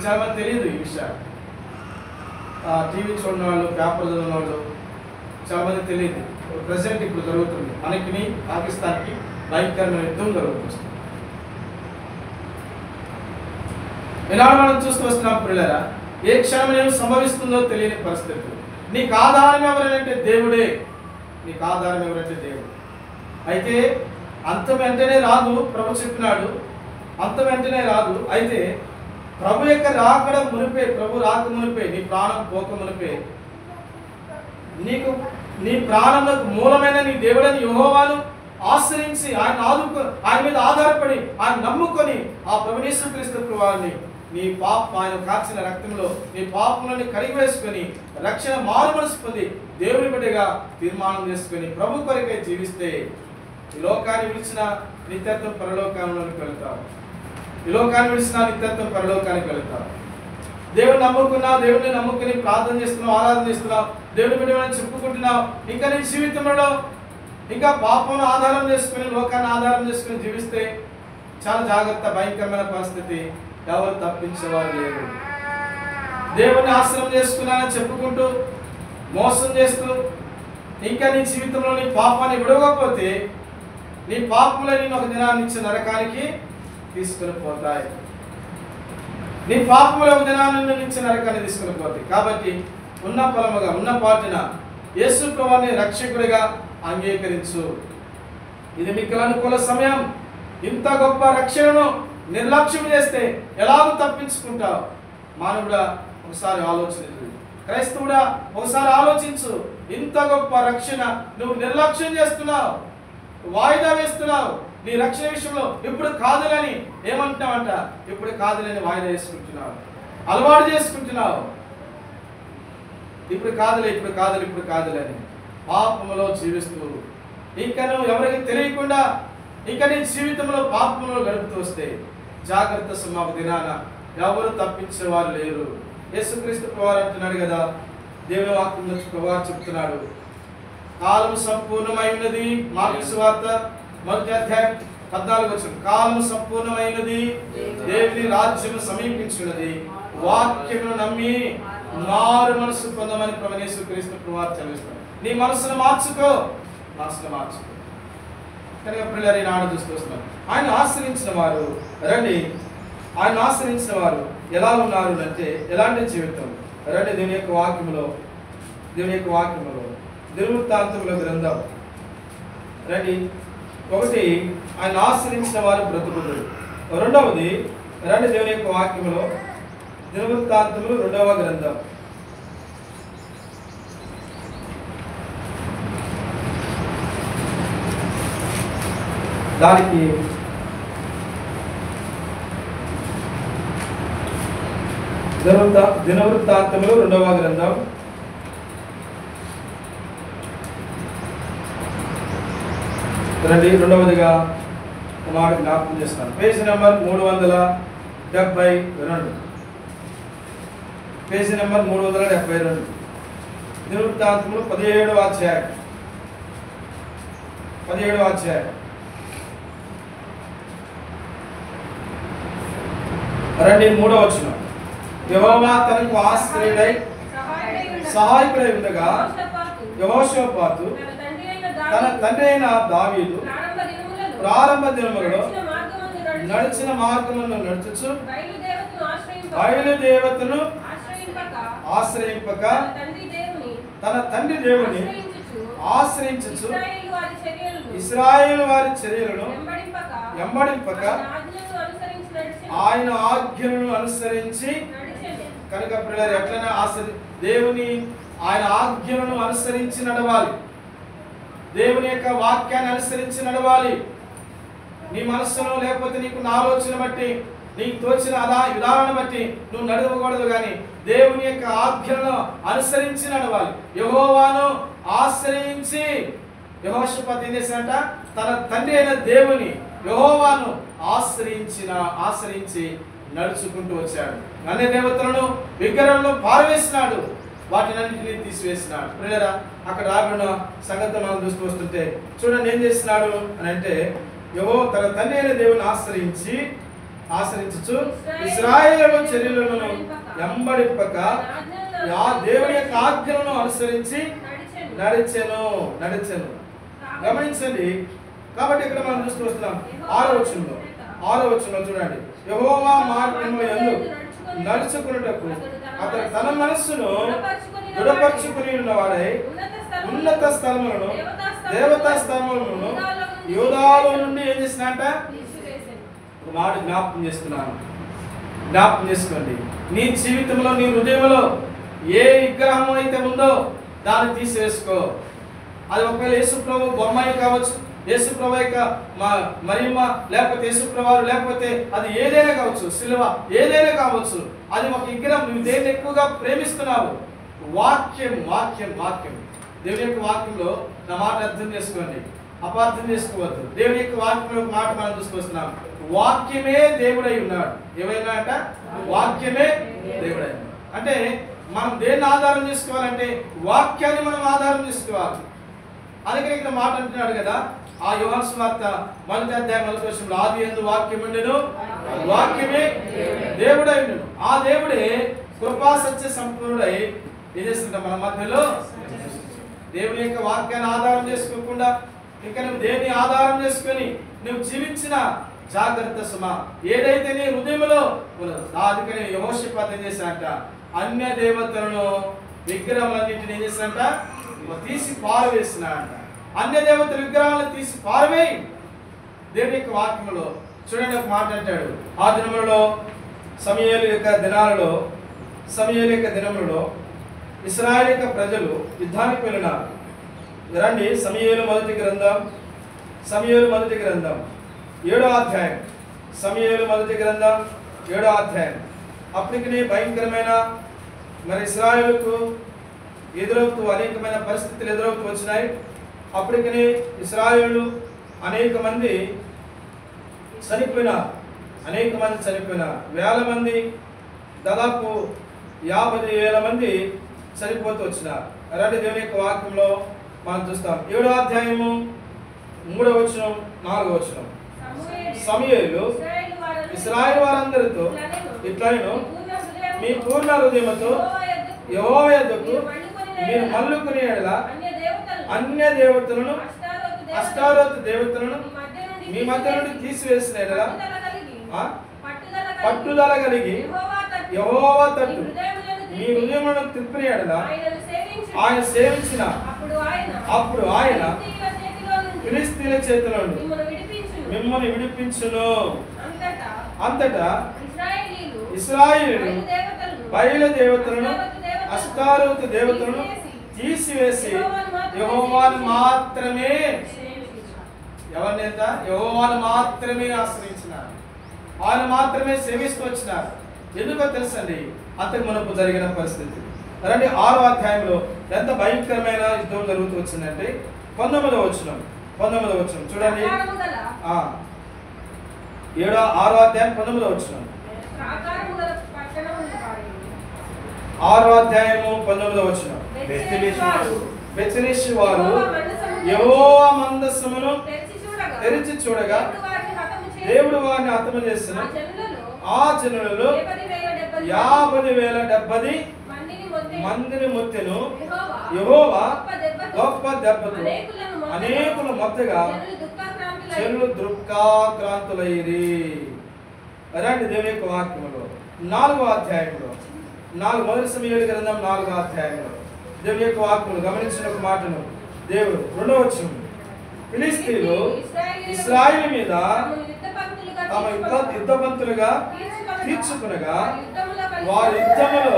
చాలామంది తెలియదు ఈ విషయాలు. టీవీ చూడని వాళ్ళు, పేపర్ చదివిన వాళ్ళు చాలామంది తెలియదు. ప్రజెంట్ ఇప్పుడు జరుగుతుంది, మనకి పాకిస్తాన్కి భయంకరమైన యుద్ధం జరుగుతుంది. ఎలా మనం చూస్తూ వస్తున్నాం ప్రియులారా, ఏ క్షణం ఏం సంభవిస్తుందో తెలియని పరిస్థితి. నీకు ఆధారం ఎవరంటే దేవుడే. నీకు ఆధారం ఎవరంటే దేవుడు. అయితే అంతం వెంటనే రాదు, ప్రభు చెప్పినాడు, అంతం వెంటనే రాదు. అయితే ప్రభు యొక్క రాకడం మునిపే, ప్రభు రాక మునిపే, నీ ప్రాణం పోక మునిపే, నీ ప్రాణంలోకి మూలమైన నీ దేవుడని యెహోవాను ఆశ్రయించి ఆయన మీద ఆధారపడి ఆయన నమ్ముకొని ఆ ప్రభువు యేసుక్రీస్తు ప్రభువాన్ని నీ పాపం ఆయన కార్చిన రక్తంలో నీ పాపములను కడిగి వేసుకొని రక్షణ మారుమనసు పొంది దేవుని బిడ్డగా తీర్మానం చేసుకొని ప్రభు కొరకై జీవిస్తే ఈ లోకాన్ని విడిచిన నిత్యత్వం పరలోకానికి వెళతావు. ఈ లోకాన్ని విడిచిన నిత్యత్వం పరలోకానికి వెళతావు. దేవుని నమ్ముకున్నావు, దేవుడిని నమ్ముకుని ప్రార్థన చేస్తున్నావు, ఆరాధన చేస్తున్నావు, దేవుని బిడ్డని చెప్పుకుంటున్నావు. ఇంకా నీ జీవితంలో ఇంకా పాపం ఆధారం చేసుకుని లోకాన్ని ఆధారం చేసుకుని జీవిస్తే చాలా జాగ్రత్త. భయంకరమైన పరిస్థితి. ఎవరు తప్పించేవారు లేరు. దేవుని ఆశ్రయం చేసుకున్నానని చెప్పుకుంటూ మోసం చేస్తూ ఇంకా నీ జీవితంలో నీ పాపాన్ని విడవకపోతే నీ పాపములే నేను ఒక దినాన్ని ఇచ్చే నరకానికి తీసుకుని పోతాయి. నీ పాపముల ఒక దినాన్ని ఇచ్చే నరకాన్ని తీసుకుని పోతాయి. కాబట్టి ఉన్న ఫలముగా ఉన్న పాటిన యేసు ప్రభువుని రక్షకుడిగా అంగీకరించు. ఇది మీకు అనుకూల సమయం. ఇంత గొప్ప రక్షణను నిర్లక్ష్యం చేస్తే ఎలాగో తప్పించుకుంటావు. మానవుడా ఒకసారి ఆలోచించు. క్రైస్తవుడా ఒకసారి ఆలోచించు. ఇంత గొప్ప రక్షణ నువ్వు నిర్లక్ష్యం చేస్తున్నావు, వాయిదా వేస్తున్నావు. నీ రక్షణ విషయంలో ఇప్పుడు కాదులని ఏమంటున్నావంట, ఇప్పుడు కాదులని వాయిదా వేసుకుంటున్నావు, అలవాటు చేసుకుంటున్నావు. ఇప్పుడు కాదులే, ఇప్పుడు కాదులే, ఇప్పుడు కాదులని పాపములో జీవిస్తూ ఇంకా నువ్వు ఎవరికి తెలియకుండా ఇంకా నీ జీవితంలో పాపములో గడుపుతూ వస్తే జాగ్రత్త. సుమావ దినాన ఎవరు తప్పించేవారు లేరు. యేసుక్రీస్తు ప్రభువారు అంటున్నాడు కదా, దేవుని వాక్యంలో ప్రభువారు చెప్తున్నాడు, కాలం సంపూర్ణమై ఉన్నది. మార్కు సువార్త 1:14 కాలం సంపూర్ణమైనది, దేవుని రాజ్యము సమీపించున్నది, వాక్యమును నమ్మి మారు మనసు పొందమని ప్రభువు యేసుక్రీస్తు ప్రభువారు చదివిస్తాడు. నీ మనసును మార్చుకో, మనసును మార్చుకో. కనుక పిల్లలు ఈనాడు చూస్తూ వస్తున్నారు. ఆయన ఆశ్రయించిన వారు రండి. ఆయన ఆశ్రయించిన వారు ఎలా ఉన్నారు అంటే ఎలాంటి జీవితం రండి. దేవుని యొక్క వాక్యములో దినవృత్తాంతముల గ్రంథం రండి. ఒకటి, ఆయన ఆశ్రయించిన వారు బ్రతుకులు. రెండవది రండి, దేవుని యొక్క వాక్యములో దినవృత్తాంతములు 2వ గ్రంథం. దానికి దినవృత్తాంతములు 2వ గ్రంథం రండి. రెండవదిగా మాట జ్ఞాపకం చేస్తాను. Page number 372. Page number 372. దినవృత్తాంతములు 17వ అధ్యాయం. రండి. 3వ వచనం. యెహోవా తనకు ఆశ్రయుడై సహాయకుడై ఉండగా యెహోషాపాతు తన తండ్రి అయిన దావీదు ప్రారంభ దినములలో నడిచిన మార్గములను నడుచుచు బయలుదేవతను ఆశ్రయింపక తన తండ్రి దేవుని ఆశ్రయించుచు ఇశ్రాయేలు వారి చర్యలను వెంబడింపక ఆయన ఆజ్ఞలను అనుసరించి. కనుక పిల్లలు ఎట్లైనా దేవుని ఆయన ఆజ్ఞలను అనుసరించి నడవాలి. దేవుని యొక్క వాక్యాన్ని అనుసరించి నడవాలి. నీ మనస్సును లేకపోతే నీకు ఆలోచన బట్టి నీకు తోచిన విధానాన్ని బట్టి నువ్వు నడవకూడదు, కానీ దేవుని యొక్క ఆజ్ఞలను అనుసరించి నడవాలి. యెహోవాను ఆశ్రయించి యెహోషాపాతు ఏం చేశాడంట, తన తండ్రి అయిన దేవుని యెహోవాను ఆశ్రయించి నడుచుకుంటూ వచ్చాడు. అన్ని దేవతలను విగ్రహాలను పారవేసినాడు, వాటినన్నింటినీ తీసివేసినాడు. ప్రియరా, అక్కడ రాబడిన సంగతి మనం చూస్తూ వస్తుంటే చూడండి ఏం చేసినాడు అని అంటే, తన తండ్రి అయిన దేవుని ఆశ్రయించుచు ఇశ్రాయేలు చర్యలను వెంబడింపక దేవుని యొక్క ఆజ్ఞలను అనుసరించి నడిచెను. గమనించండి. కాబట్టి ఇక్కడ మనం చూస్తూ వస్తున్నాం 6వ వచనంలో చూడండి, యెహోవా మార్గములో యందు నడుచుకున్నటకు అతడు తన మనస్సును దృఢపరచుకుని ఉన్నవాడై ఉన్నత స్థలములను దేవతా స్థలములను యూదాలో నుండి ఏం చేసినాట మాట జ్ఞాపకం చేసుకోండి. నీ జీవితంలో నీ హృదయంలో ఏ విగ్రహం అయితే ఉందో దాన్ని తీసివేసుకో. అది ఒకవేళ యేసు ప్రభు బొమ్మాయి కావచ్చు, యేసు ప్రభు యొక్క మరియమ్మ లేకపోతే యేసు ప్రభువారు లేకపోతే అది ఏదైనా కావచ్చు, సిలువ ఏదైనా కావచ్చు, అది ఒక విగ్రహం. నువ్వు దేన్ని ఎక్కువగా ప్రేమిస్తున్నావు? వాక్యం వాక్యం వాక్యం. దేవుని యొక్క వాక్యంలో నా మాట అర్థం చేసుకోండి, అపార్థం చేసుకోవద్దు. దేవుని యొక్క వాక్యంలో ఒక మాట మనం చూసుకొస్తున్నాం. వాక్యమే దేవుడై ఉన్నాడు. ఏమైనా అంట వాక్యమే దేవుడై ఉన్నాడు. అంటే మనం దేన్ని ఆధారం చేసుకోవాలంటే వాక్యాన్ని మనం ఆధారం చేసుకోవాలి. అందుకని ఇక్కడ మాట అంటున్నాడు కదా, ఆ యోహాను సువార్త 1వ అధ్యాయం 1వ వచనంలో ఆదియందు వాక్యం ఉండెను, వాక్యమే దేవుడై ఉండెను. ఆ దేవుడే కృపా సత్య సంపూర్ణుడై ఏం చేస్తుంటాం మన మధ్యలో. దేవుని యొక్క వాక్యాన్ని ఆధారం చేసుకోకుండా ఇంకా నువ్వు దేన్ని ఆధారం చేసుకొని నువ్వు జీవించిన జాగ్రత్త సుమ. ఏదైతే నీ హృదయంలో ఉన్నదో అందుకని యెహోషాపాతు ఏం చేశాడంట, అన్య దేవతలను విగ్రహాలన్నింటినీ ఏం చేశాడంట, తీసి పారవేసినాడంట. అన్య దేవతల విగ్రహాలను తీసి పారవేయి. దేవుని యొక్క వాక్యంలో చూడండి, ఒక మాట అంటాడు. ఆ దినములలో సమూయేలు యొక్క దినములలో ఇశ్రాయేలు యొక్క ప్రజలు యుద్ధానికి వెళ్ళినారు. రండి, సమూయేలు మొదటి గ్రంథం 7వ అధ్యాయం. సమూయేలు మొదటి గ్రంథం 7వ అధ్యాయం. అప్పటికి భయంకరమైన ఇశ్రాయేలుకు ఎదురవుతూ అనేకమైన పరిస్థితులు ఎదురవుతూ వచ్చినాయి. అప్పటికి ఇశ్రాయేలు అనేక మంది చనిపోయినారు. వేల మంది, దాదాపు 50,000 మంది చనిపోతూ వచ్చినారు. అలాంటి దేవుని యొక్క వాక్యంలో మనం చూస్తాం. 7వ అధ్యాయము 3వ వచనం 4వ వచనం. సమూయేలు ఇశ్రాయేలు వారందరితో ఇట్లనెను, మీ పూర్ణ హృదయముతో యెహోవా యొద్దకు మీరు మళ్ళుకుని ఎడల అన్య దేవతలను అష్టారోతు దేవతలను మీ మధ్య నుండి తీసివేసిన ఎడల పట్టుదల కలిగి యెహోవా తట్టు మీ హృదయములను త్రిప్పిన ఎడల ఆయన సేవించిన అప్పుడు ఆయన ఫిలిష్తీయుల చేతిలో నుండి మిమ్మల్ని విడిపించును. అంతటా ఇశ్రాయేలీయులు బయలు దేవతలను అష్టారోతు దేవతలను తీసివేసి యెహోవాను మాత్రమే యెహోవాను మాత్రమే ఆశ్రయించినారు. ఆయన మాత్రమే సేవిస్తూ వచ్చినారు. ఎందుకో తెలుసండి, అంతకు మునుపు జరిగిన పరిస్థితి. రండి, 6వ అధ్యాయంలో ఎంత భయంకరమైన యుద్ధం జరుగుతూ వచ్చిందంటే 19వ వచనం చూడండి. 6వ అధ్యాయం 19వ వచనం. 6వ అధ్యాయము 19వ వచనం. బెత్షెమెషు వారు యెహోవా మందసమును తెరిచి చూడగా దేవుడు వారిని హతము చేసిన ఆ జనులలో 50,070 మందిని మొత్తెను. యెహోవా గొప్ప దెబ్బతో అనేకులు మొత్తగా జనులు దుఃఖాక్రాంతులైరి. అలాంటి దేవుని యొక్క వాక్యములో 4వ అధ్యాయంలో 1 సమూయేలు గ్రంథం 4వ అధ్యాయంలో దేవుని యొక్క వాక్యములు గమనించిన ఒక మాటను దేవుడు 2వ వచనం, ఫిలిష్తీయులు ఇశ్రాయేలు మీద తమ యుద్ధపంతులుగా తీర్చుకునగా వారి యుద్ధములో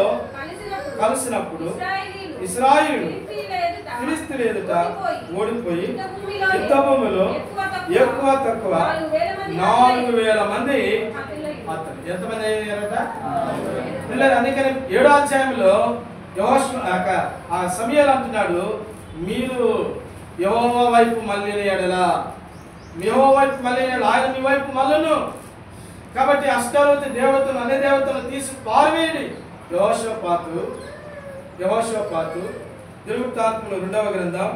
కలిసినప్పుడు ఇశ్రాయేలు ఫిలిష్తీయుల ఎదుట ఓడిపోయి యుద్ధభూమిలో ఎక్కువ తక్కువ 4,000 మంది. ఎంతమంది అయ్యారట పిల్లలు? అందుకని 7వ అధ్యాయంలో సమూయేలు అంటున్నాడు, మీరు యెహోవా వైపు మళ్ళిన ఎడల ఆయన మీ వైపు మళ్ళను. కాబట్టి అష్టారోతు దేవతలు అనే దేవతలు తీసి పారవేయండి. యెహోషాపాతు దినవృత్తాంతములు 2వ గ్రంథం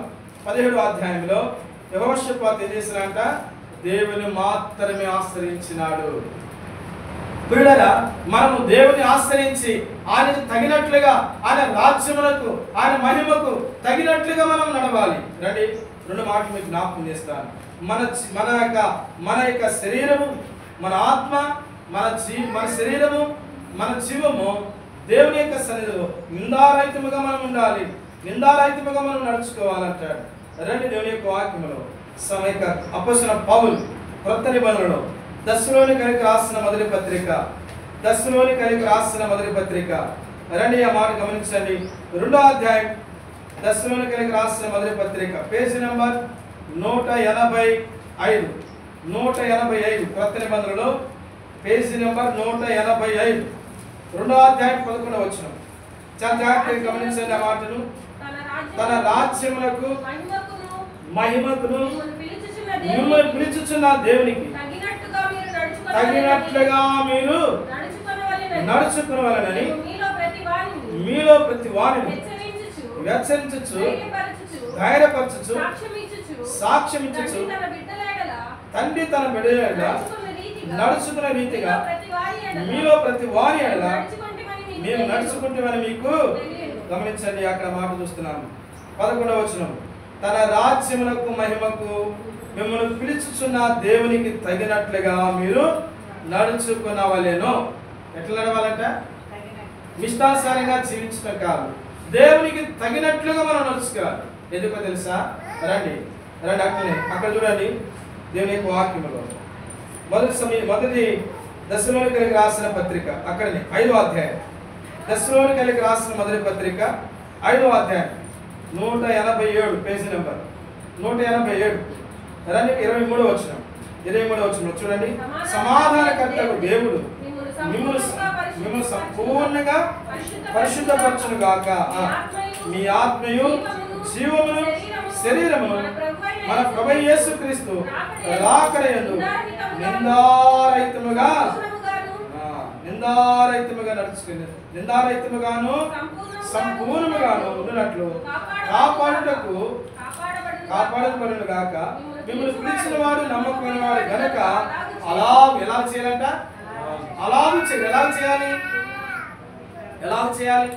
17వ అధ్యాయంలో యెహోషాపాతు ఏం చేసినాడంట, దేవుని మాత్రమే ఆశ్రయించినాడు. బిడ్డలారా, మనము దేవుని ఆశ్రయించి ఆయనకు తగినట్లుగా, ఆయన రాజ్యములకు, ఆయన మహిమకు తగినట్లుగా మనం నడవాలి. రండి, 2 మాటలు మీకు జ్ఞాపకం చేస్తాను. మన యొక్క శరీరము, మన ఆత్మ, మన శరీరము, మన జీవము దేవుని యొక్క సన్నిధిలో నిందారహితముగా మనం ఉండాలి, నిందారహితముగా మనం నడుచుకోవాలంటాడు. రండి, దేవుని యొక్క వాక్యములో అపోస్తలుడైన పౌలు క్రొత్త నిబంధనలో దశలోనికైకి రాసిన మొదటి పత్రిక రండి, ఆ మాట గమనించండి. 2వ అధ్యాయం దశలోనికైకి రాసిన మొదటి పత్రిక, పేజీ నెంబర్ 185 185 కొత్త నిబంధనలో పేజీ నెంబర్ 185 రెండవ అధ్యాయం 11వ వచనం. చాలా జాగ్రత్తగా గమనించండి ఆ మాటను. తన రాజ్యములకు మహిమకును మిమ్మల్ని పిలుచుచున్న దేవునికి తగినట్లుగా మీరు నడుచుకునవలెనని మీలో ప్రతి వారిని హెచ్చరించుచు ధైర్యపరచుచు సాక్ష్యమిచ్చుచు తండ్రి తన బిడ్డల ఎడల నడుచుకున్న రీతిగా మీలో ప్రతి వారి ఎడల మేము నడుచుకుంటామని మీకు గమనించండి. అక్కడ మాట చూస్తున్నాము 11వ వచనం. తన రాజ్యములకు మహిమకు మిమ్మల్ని పిలుచుచున్న దేవునికి తగినట్లుగా మీరు నడుచుకునవలెను. ఎట్లా నడవాలంట? ఇష్టానుసారంగా జీవించడం కాదు, దేవునికి తగినట్లుగా మనం నడుచుకోవాలి. ఎందుకో తెలుసా? రండి అక్కడ చూడండి. దేవుని యొక్క వాక్యములో మొదటి దశలోనికైకి రాసిన పత్రిక, అక్కడనే 5వ అధ్యాయం. దశలోనికైకి రాసిన మొదటి పత్రిక 5వ అధ్యాయం 187 పేజీ నెంబర్ 187. రండి 23వ వచనం చూడండి. సమాధానకర్తకు దేవుడు మిమ్మల్ని సంపూర్ణంగా పరిశుద్ధపరచును గాక. మీ ఆత్మయు జీవమును శరీరమును మన ప్రభువైన యేసుక్రీస్తు రాకడయందు నిందారహితముగా నడుచుకుని సంపూర్ణముగాను ఉండునట్లు కాపాడబడును గాక. మిమ్మల్ని పిలిచిన వాడు నమ్మకమైన వాడు గనక ఎలా చేయాలంట? ఎలా చేయాలి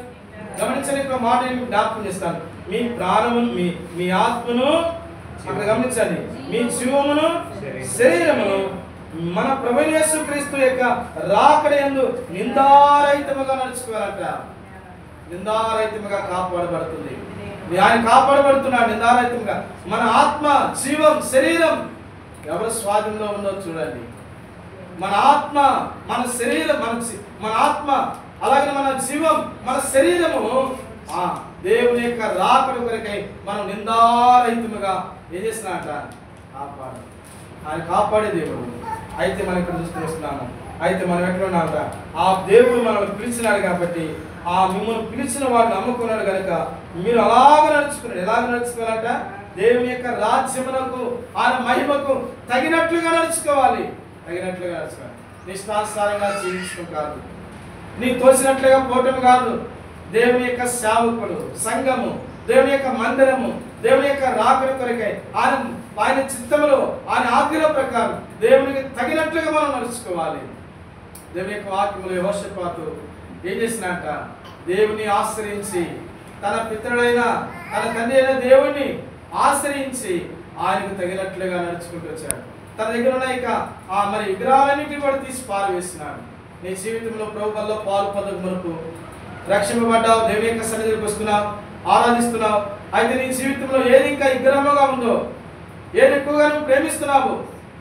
గమనించండి. ఇక్కడ మాట నేను జ్ఞాపకం చేస్తాను. మీ ప్రాణమును మీ ఆత్మను అక్కడ గమనించండి, మీ జీవమును శరీరమును మన ప్రభువైన యేసుక్రీస్తు యొక్క రాకడయందు నిందారహితముగా నడుచుకోవాలంట. నిందారహితముగా కాపాడబడుతుంది. ఆయన కాపాడబడుతున్నాడు నిందారహితంగా. మన ఆత్మ, జీవం, శరీరం ఎవరి స్వాధీనంలో ఉందో చూడండి. మన ఆత్మ, మన శరీరం, మన ఆత్మ, అలాగే మన జీవం, మన శరీరము దేవుని యొక్క రాకడ కొరకై మనం నిందారహితముగా ఏం చేస్తున్నాట? ఆయన కాపాడే దేవుడు. అయితే మనం ఇక్కడ చూస్తూ వస్తున్నాము. అయితే మనం ఎక్కడ ఉన్నామంట? ఆ దేవుడు మనల్ని పిలిచినాడు కాబట్టి, ఆ మిమ్మల్ని పిలిచిన వాడు నమ్ముకున్నాడు కనుక మీరు అలాగ నడుచుకున్నాడు. ఎలాగ నడుచుకోవాలంట? దేవుని యొక్క రాజ్యమునకు, ఆయన మహిమకు తగినట్లుగా నడుచుకోవాలి. నిష్ఠానుసారంగా జీవించడం కాదు, నీ తోసినట్లుగా పోవటం కాదు. దేవుని యొక్క సేవకులు, సంఘము, దేవుని యొక్క మందిరము, దేవుని యొక్క రాకడ కొరకై ఆయన చిత్తములో, ఆయన ఆజ్ఞల ప్రకారం దేవునికి తగినట్లుగా మనం నడుచుకోవాలి. దేవుని యొక్క వాక్యములు యెహోషాపాతు ఏం చేసినట్ట? దేవుని ఆశ్రయించి, తన పితరుడైన తన తండ్రి అయిన దేవుణ్ణి ఆశ్రయించి ఆయనకు తగినట్లుగా నడుచుకుంటూ వచ్చాడు. తన దగ్గర ఉన్న ఇక మరి విగ్రహాలన్నింటినీ కూడా తీసి పారవేసినాడు. నీ జీవితంలో ప్రభువులో పాలు పొందక మునుపు రక్షింపబడ్డావు, దేవుని యొక్క సన్నిధికి వస్తున్నావు, ఆరాధిస్తున్నావు. అయితే నీ జీవితంలో ఏది ఇంకా విగ్రహముగా ఉందో, ఏది ఎక్కువగా నువ్వు ప్రేమిస్తున్నావు,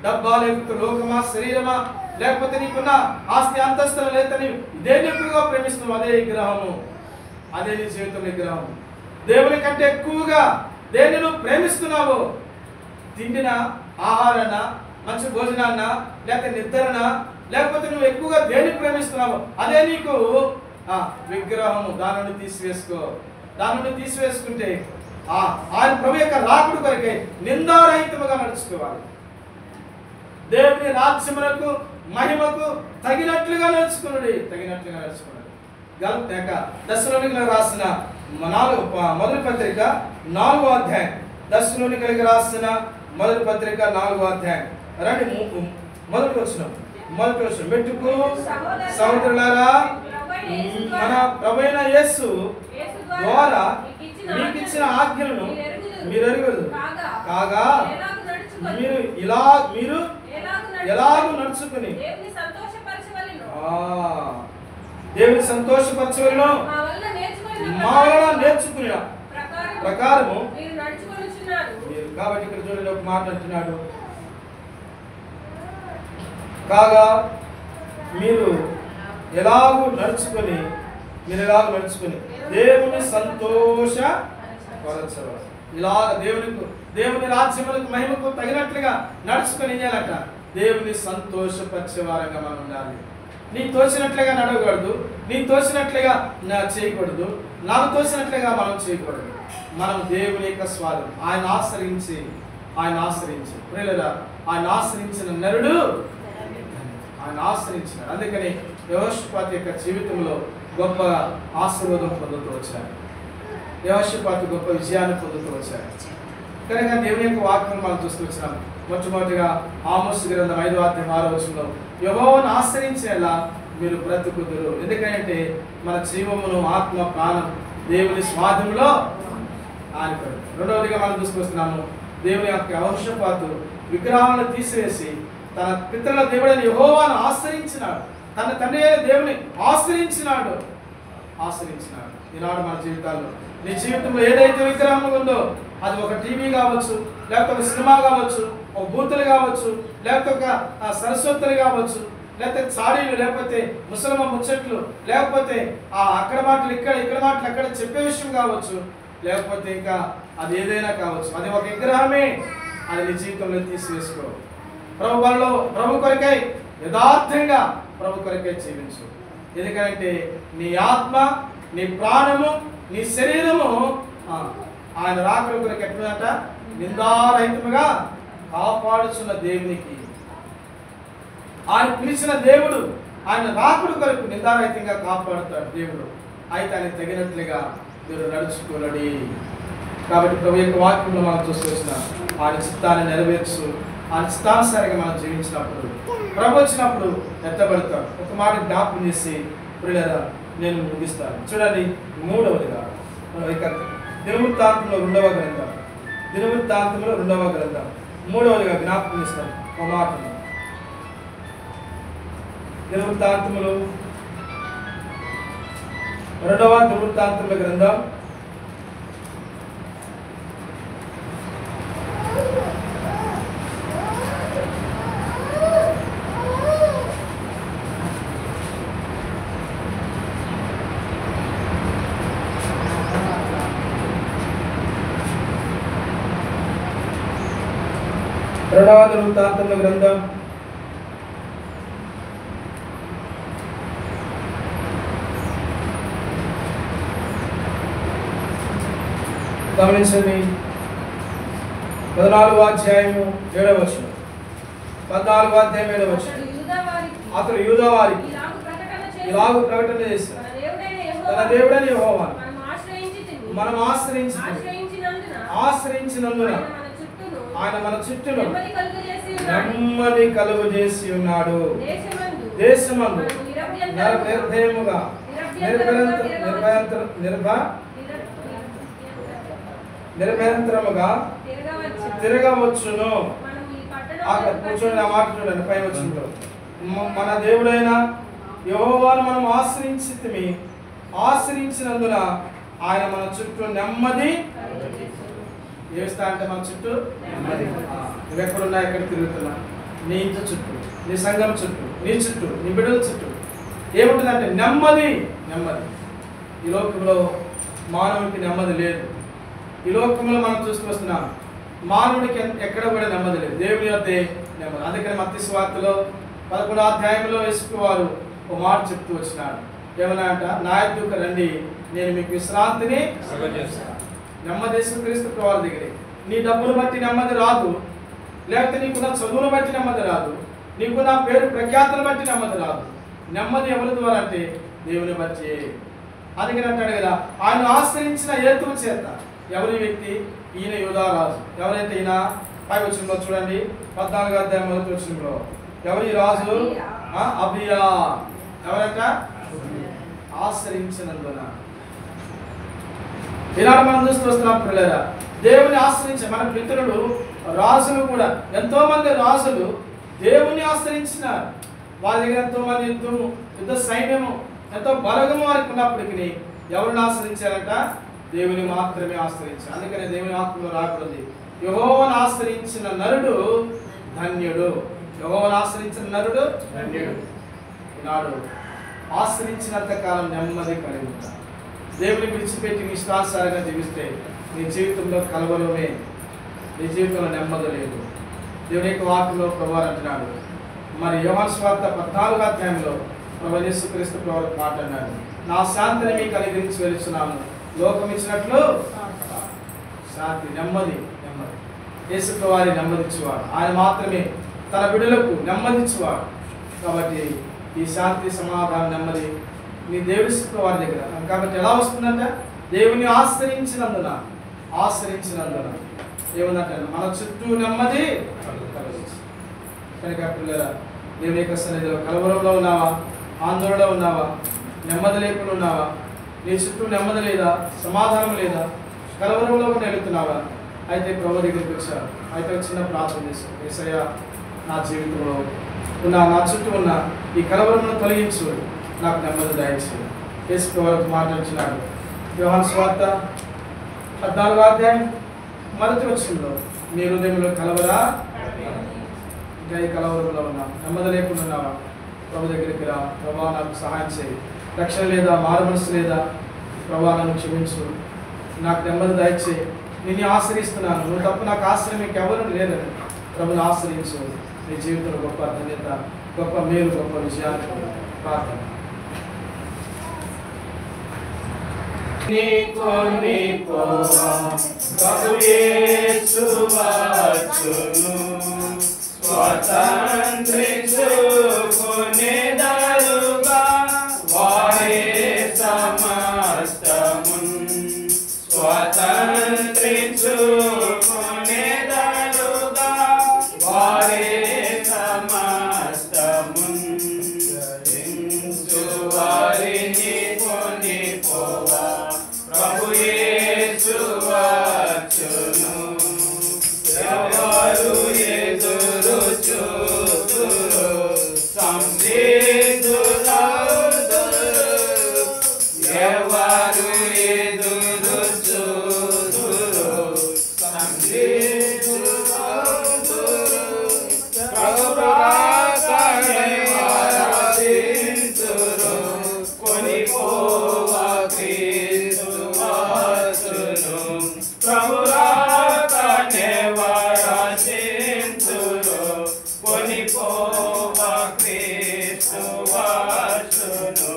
డబ్బా, లేకపోతే లోకమా, శరీరమా, లేకపోతే నీకున్న ఆస్తి అంతస్తులు, లేదని దేన్ని ఎక్కువగా ప్రేమిస్తున్నావు, అదే విగ్రహము, అదే నీ జీవితంలో విగ్రహం. దేవుని కంటే ఎక్కువగా దేన్ని నువ్వు ప్రేమిస్తున్నావు, తిండిన, ఆహారాన్న, మంచి భోజనాన్న, లేకపోతే నిద్రన, లేకపోతే నువ్వు ఎక్కువగా దేన్ని ప్రేమిస్తున్నావు, అదే నీకు విగ్రహము. దాని నుండి తీసివేసుకో. దాని నుండి తీసివేసుకుంటే ఆయన ప్రభు యొక్క రాకుడు కొరకే నిందారహితముగా నడుచుకోవాలి. దేవుని రాజ్యములకు, మహిమకు తగినట్లుగా నడుచుకున్నాడు. దశలోనికలకు రాసిన మొదటి పత్రిక 4వ అధ్యాయం. దశలోనికలకు రాసిన మొదటి పత్రిక 4వ అధ్యాయం. రండి మొదటి వచనం. మెట్టుకు సహోదరులారా, మన ప్రభువైన యేసు ద్వారా మీకు ఇచ్చిన ఆజ్ఞలను మీరు ఎరుగుదు కాగా మీరు ఎలాగూ నడుచుకుని దేవుని సంతోషపరచవలెను మా వలన నేర్చుకుని ప్రకారము. కాబట్టి ఇక్కడ చూడండి, ఒక మాట అంటున్నాడు, కాగా మీరు ఎలాగూ నడుచుకొని దేవుని సంతోషపరచవాలి. ఇలా దేవుని రాజ్యములకు మహిమకు తగినట్లుగా నడుచుకొని చేయాలట దేవుని సంతోషపరిచే వారంగా మనం ఉండాలి. నీకు తోచినట్లుగా నడవకూడదు, నీకు తోచినట్లుగా చేయకూడదు, నాకు తోచినట్లుగా మనం చేయకూడదు. మనం దేవుని యొక్క స్వార్థం ఆయన ఆశ్రయించి ప్రియులారా, ఆయన ఆశ్రయించిన నరుడు ఆయన ఆశ్రయించినాడు. అందుకని యెహోషాపాతు యొక్క జీవితంలో గొప్ప ఆశీర్వాదం పొందుతూ వచ్చారు. యెహోషాపాతు గొప్ప విజయాన్ని పొందుతూ వచ్చారు. కనుక దేవుని యొక్క వాక్యం మనం చూస్తూ వచ్చినాం. మొట్టమొదటిగా ఆమోసు గ్రంథం 5వ అధ్యాయం 6వ వచనంలో యెహోవాను ఆశ్రయించేలా మీరు బ్రతుకుదురు. ఎందుకంటే మన జీవమును ఆత్మ ప్రాణం దేవుని స్వాధీనంలో ఆనిపడు. రెండవదిగా మనం చూసుకొస్తున్నాము, దేవుని యొక్క యెహోషాపాతు విగ్రహాలను తీసివేసి తన పితరుల దేవుడైన యెహోవాను ఆశ్రయించినాడు. తన తండ్రి దేవుని ఆశ్రయించినాడు. ఈనాడు మన జీవితాల్లో నీ జీవితంలో ఏదైతే విగ్రహం ఉందో అది ఒక టీవీ కావచ్చు, లేకపోతే ఒక సినిమా కావచ్చు, ఒక బూతులు కావచ్చు, లేకపోతే ఒక సరస్వతులు కావచ్చు, లేకపోతే చాడీలు, లేకపోతే ముసలమ్మ ముచ్చట్లు, లేకపోతే అక్కడ మాటలు ఇక్కడ మాటలు అక్కడ చెప్పే విషయం కావచ్చు, లేకపోతే ఇంకా అది ఏదైనా కావచ్చు. అది ఒక విగ్రహమే. అది నీ జీవితంలో తీసివేసుకో. ప్రభు కొరకై యథార్థంగా ప్రభు కొరకై జీవించు. ఎందుకంటే నీ ఆత్మ, నీ ప్రాణము, నీ శరీరము ఆయన రాకడ కొరకు ఎట్లుందట నిందారహితముగా కాపాడుచున్న దేవునికి. ఆయన పిలిచిన దేవుడు ఆయన రాకడ కొరకు నిందారహితంగా కాపాడుతాడు దేవుడు. అయితే ఆయన తగినట్లుగా మీరు నడుచుకోనడి. కాబట్టి ప్రభు యొక్క వాక్యంలో మనం చూస్తున్న ఆయన చిత్తాన్ని నెరవేర్చు, ఆయన చిత్తానుసారంగా మనం జీవించినప్పుడు ప్రభు వచ్చినప్పుడు ఎత్తబడతాం. ఒక మాట జ్ఞాపకం చేసి ప్రియులారా నేను ముగిస్తాను. చూడండి, మూడవదిగా దినవృత్తాంతంలో 2వ గ్రంథం మూడవదిగా జ్ఞాపకం చేస్తాను ఒక మాటను. దినవృత్తాంతములు 2వ దినవృత్తాంతముల గ్రంథం 2వ దినవృత్తాంతముల గ్రంథం 14వ అధ్యాయము 7వ వచనం. 14వ అధ్యాయం 7వ వచనం. అతడు యూదా వారికి ఇలాగు ప్రకటన చేశాడు, తన దేవుడైన యెహోవాను మనం ఆశ్రయించినందున ఆయన మన చుట్టూను నెమ్మది కలుగజేసి ఉన్నాడు. దేశమందు నిరభ్యంతరముగా తిరగవచ్చును. అక్కడ కూర్చొని ఆ మాట చూడండి, పై వచ్చిందో మన దేవుడైన యెహోవాను మనం ఆశ్రయించినందున ఆయన మన చుట్టూ నెమ్మది ఏస్తా అంటే మన చుట్టూ నెమ్మది. నువ్వు ఎక్కడున్నా, ఎక్కడ తిరుగుతున్నా, నీ ఇంటి చుట్టూ, నీ సంఘం చుట్టూ, నీ చుట్టూ, నీ బిడ్డల చుట్టూ ఏముంటుందంటే నెమ్మది. ఈ లోకంలో మానవుడికి నెమ్మది లేదు. ఈ లోకంలో మనం చూసుకొస్తున్నాం, మానవుడికి ఎక్కడ కూడా నెమ్మది లేదు, దేవుని యొద్దే నెమ్మది. అందుకని మత్తయి సువార్తలో 11వ అధ్యాయంలో యేసువారు ఒక మాట చెప్తూ వచ్చినాడు. ఏమన్నా అంట, నా యొద్దకు రండి, నేను మీకు విశ్రాంతిని కలుగజేస్తాను. నెమ్మది యేసుక్రీస్తు ప్రభువారి దగ్గరే. నీ డబ్బును బట్టి నెమ్మది రాదు, లేకపోతే నీకున్న చదువును బట్టి నెమ్మది రాదు, నీకున్న పేరు ప్రఖ్యాతులను బట్టి నెమ్మది రాదు. నెమ్మది ఎవరి ద్వారా అంటే దేవుని బట్టి. అందుకని అంటాడు కదా, ఆయన ఆశ్రయించిన హేతువు చేత. ఎవరి వ్యక్తి? ఈయన యూదారాజు. ఎవరైతే ఈయన? పై వచనంలో చూడండి, 14వ అధ్యాయం 1వ వచనంలో ఎవరి రాజు? అబియా. ఎవరంట? ఆశ్రయించినందున. ఈనాడు మనం చూస్తూ వస్తున్నాం పిల్లరా, దేవుని ఆశ్రయించే మన పితరులు రాజులు కూడా, ఎంతో మంది రాజులు దేవుని ఆశ్రయించినారు. వారి దగ్గర ఎంతో మంది యుద్ధ సైన్యము, ఎంతో బలగము వారికి ఉన్నప్పటికీ ఎవరిని ఆశ్రయించారంట? దేవుని మాత్రమే ఆశ్రయించారు. అందుకనే దేవుని ఆత్మలో రాకూడదు, యెహోవాను ఆశ్రయించిన నరుడు ధన్యుడు. యెహోవాను ఆశ్రయించిన నరుడు ధన్యుడు. ఈనాడు ఆశ్రయించినంత కాలం నెమ్మది కలిగి ఉంటారు. దేవుని విడిచిపెట్టి ఇష్టానుసారంగా జీవిస్తే నీ జీవితంలో కలవరమే, నీ జీవితంలో నెమ్మది లేదు. దేవుని యొక్క వాక్యంలో ప్రభువు అంటున్నాడు. మరి యోహాను సువార్త 14వ అధ్యాయంలో ప్రభువు యేసుక్రీస్తు ప్రభువు మాట అన్నాడు, నా శాంతిని మీకు అనుగ్రహించి వెలుచున్నాను, లోకం ఇచ్చినట్లు శాంతి, నెమ్మది. యేసు ప్రభువు నెమ్మదించేవాడు, ఆయన మాత్రమే తన బిడ్డలకు నెమ్మదించేవాడు. కాబట్టి ఈ శాంతి, సమాధానం, నెమ్మది నీ దేవుడి వారి దగ్గర. కాబట్టి ఎలా వస్తుందంటే దేవుని ఆశ్రయించినందున ఏముందంటే మన చుట్టూ నెమ్మది కలుగుతుంది. కనుక పిల్లల దేవుని యొక్క సన్నిధిలో కలవరంలో ఉన్నావా, ఆందోళనలో ఉన్నావా, నెమ్మది లేకుండా ఉన్నావా, నీ చుట్టూ నెమ్మది లేదా, సమాధానం లేదా, కలవరంలో వెళుతున్నావా, అయితే ప్రభు దగ్గరికి వచ్చారు. అయితే చిన్న ప్రార్థన చేశారు, యేసయ్య నా జీవితంలో ఉన్న, నా చుట్టూ ఉన్న ఈ కలవరంలో తొలగించు, నాకు నెమ్మది దయచేసి యేసు ప్రభువు మాట్లాడుతున్నాడు. యోహాను సువార్త 14వ అధ్యాయం 1వ వచనంలో మీ హృదయంలో కలవరా, ఇంకా ఈ కలవరంలో ఉన్నా, నెమ్మది లేకుండా ఉన్నావా, ప్రభు దగ్గరికి రా. ప్రభా నాకు సహాయం చేయి, రక్షణ లేదా, మారు మనసు లేదా, ప్రభా నన్ను క్షమించు, నాకు నెమ్మది దయచేయి, నిన్ను ఆశ్రయిస్తున్నాను, నువ్వు తప్ప నాకు ఆశ్రయం ఇంకెవరు లేదని ప్రభుని ఆశ్రయించు. నీ జీవితంలో గొప్ప ధన్యత, గొప్ప మేలు, గొప్ప విజయాన్ని ప్రార్థన. స్వతంత్రించుకునేదరుగా వారే సమస్తమున్, స్వతంత్రించుకునేదరుగా వారే సమస్తమున్, వారిని కొనిపోవా ప్రభు యేసు వచ్చును. ఎవరు ఎదురు చూతురు సంసిద్ధులౌదురు, ఎవరు ఎదురు చూతురు సంసిద్ధులౌదురు, ప్రభు రాకడై ఆరాధింతురు, కొనిపోవా క్రీస్తు వచ్చును. ప్రభు రాకడై ఆరాధింతురు, కొనిపోవా క్రీస్తు వచ్చును.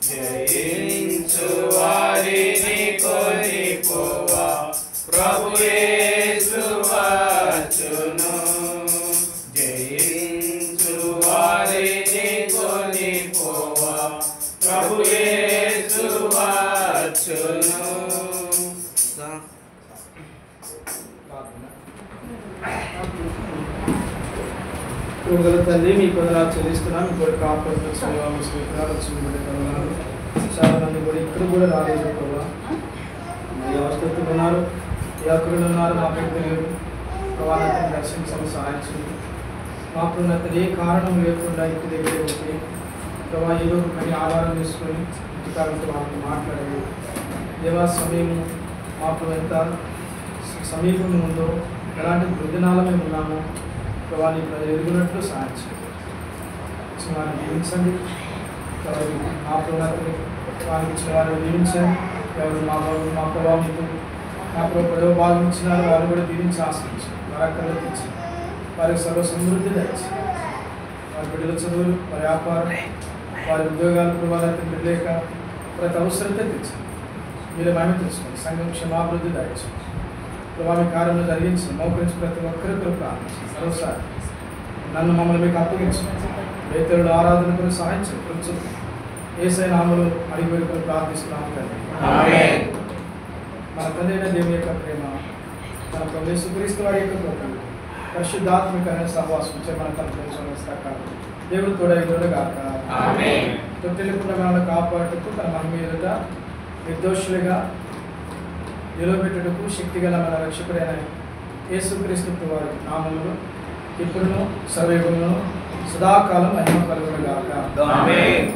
జయించు వారిని కొనిపోవా ప్రభు యేసు వచ్చును. జయించు వారిని కొనిపోవా ప్రభు యేసు వచ్చును. గల తండ్రి మీ కొందరు చెల్లిస్తున్నాను. మీ కూడా కాపాడు చాలా మంది కూడా ఇక్కడ కూడా రాలేదు ప్రభావ, మీ అవస్థలు ఉన్నారు, యాత్రులు ఉన్నారు, మా పెద్దలు ప్రభావాన్ని దర్శించడం సహాయించింది. మాకున్న ఏ కారణం లేకుండా ఇంటి దగ్గర ఉంటే ప్రభావ ఏదో ఒక పని ఆధారం తీసుకొని ఇంటికారంతో మాకు మాట్లాడేది. దేవా సమయము మాకు ఎంత సమీపం ఉందో, ఎలాంటి దుర్దినాలు మేము ఉన్నామో ప్రభావ నీ ప్రజలు ఎదుగునట్లు సహాయించండి. వారిని దీవించండి, మా ప్రభుత్వం వారికి ఇచ్చిన వారిని దీవించండి. ఎవరు మా ప్రభావంతో మా ప్రభు భాగం ఇచ్చినారు వారిని కూడా దీవించి ఆశ్రయించండి. వారి అక్కర్లో తెచ్చింది, వారికి సర్వ సమృద్ధి తెచ్చింది. వారి బిడ్డల చదువులు, వారి వ్యాపారం, వారి ఉద్యోగాలు ప్రభావితం బిడ్డలేక ప్రతి అవసరత తెచ్చింది. మీరు మేము తెలుసుకోండి, సంఘం క్షమాభివృద్ధి దాయించండి. ప్రభావి కార్యంలో జరిగించండి. మోకరించి ప్రతి ఒక్కరితో ప్రార్థించండి. మరోసారి నన్ను మమ్మల్ని మీకు అప్పగించండి. వేతరుడు ఆరాధన కొరకు సహాయించండి. కొంచెం యేసయ్య నామములో అడిగి వేడుకొని ప్రార్థిస్తున్నాము తండ్రి. మన తండ్రి అయిన దేవుని యొక్క ప్రేమ, మన ప్రభు యేసుక్రీస్తు వారి యొక్క కృప, పరిశుద్ధాత్మికమైన సహవాసం మన తన దేవుడు తోడైగాక. తొట్టెలకుండా మనల్ని కాపాడుటకు తన మహిమ ఎదుట నిర్దోషులుగా నిలబెట్టుటకు శక్తిగల మన రక్షకుడైన యేసుక్రీస్తు వారి నామములో ఇప్పుడును సర్వయుగమును సదాకాలం మహిమ కలుగునుగాక. ఆమేన్.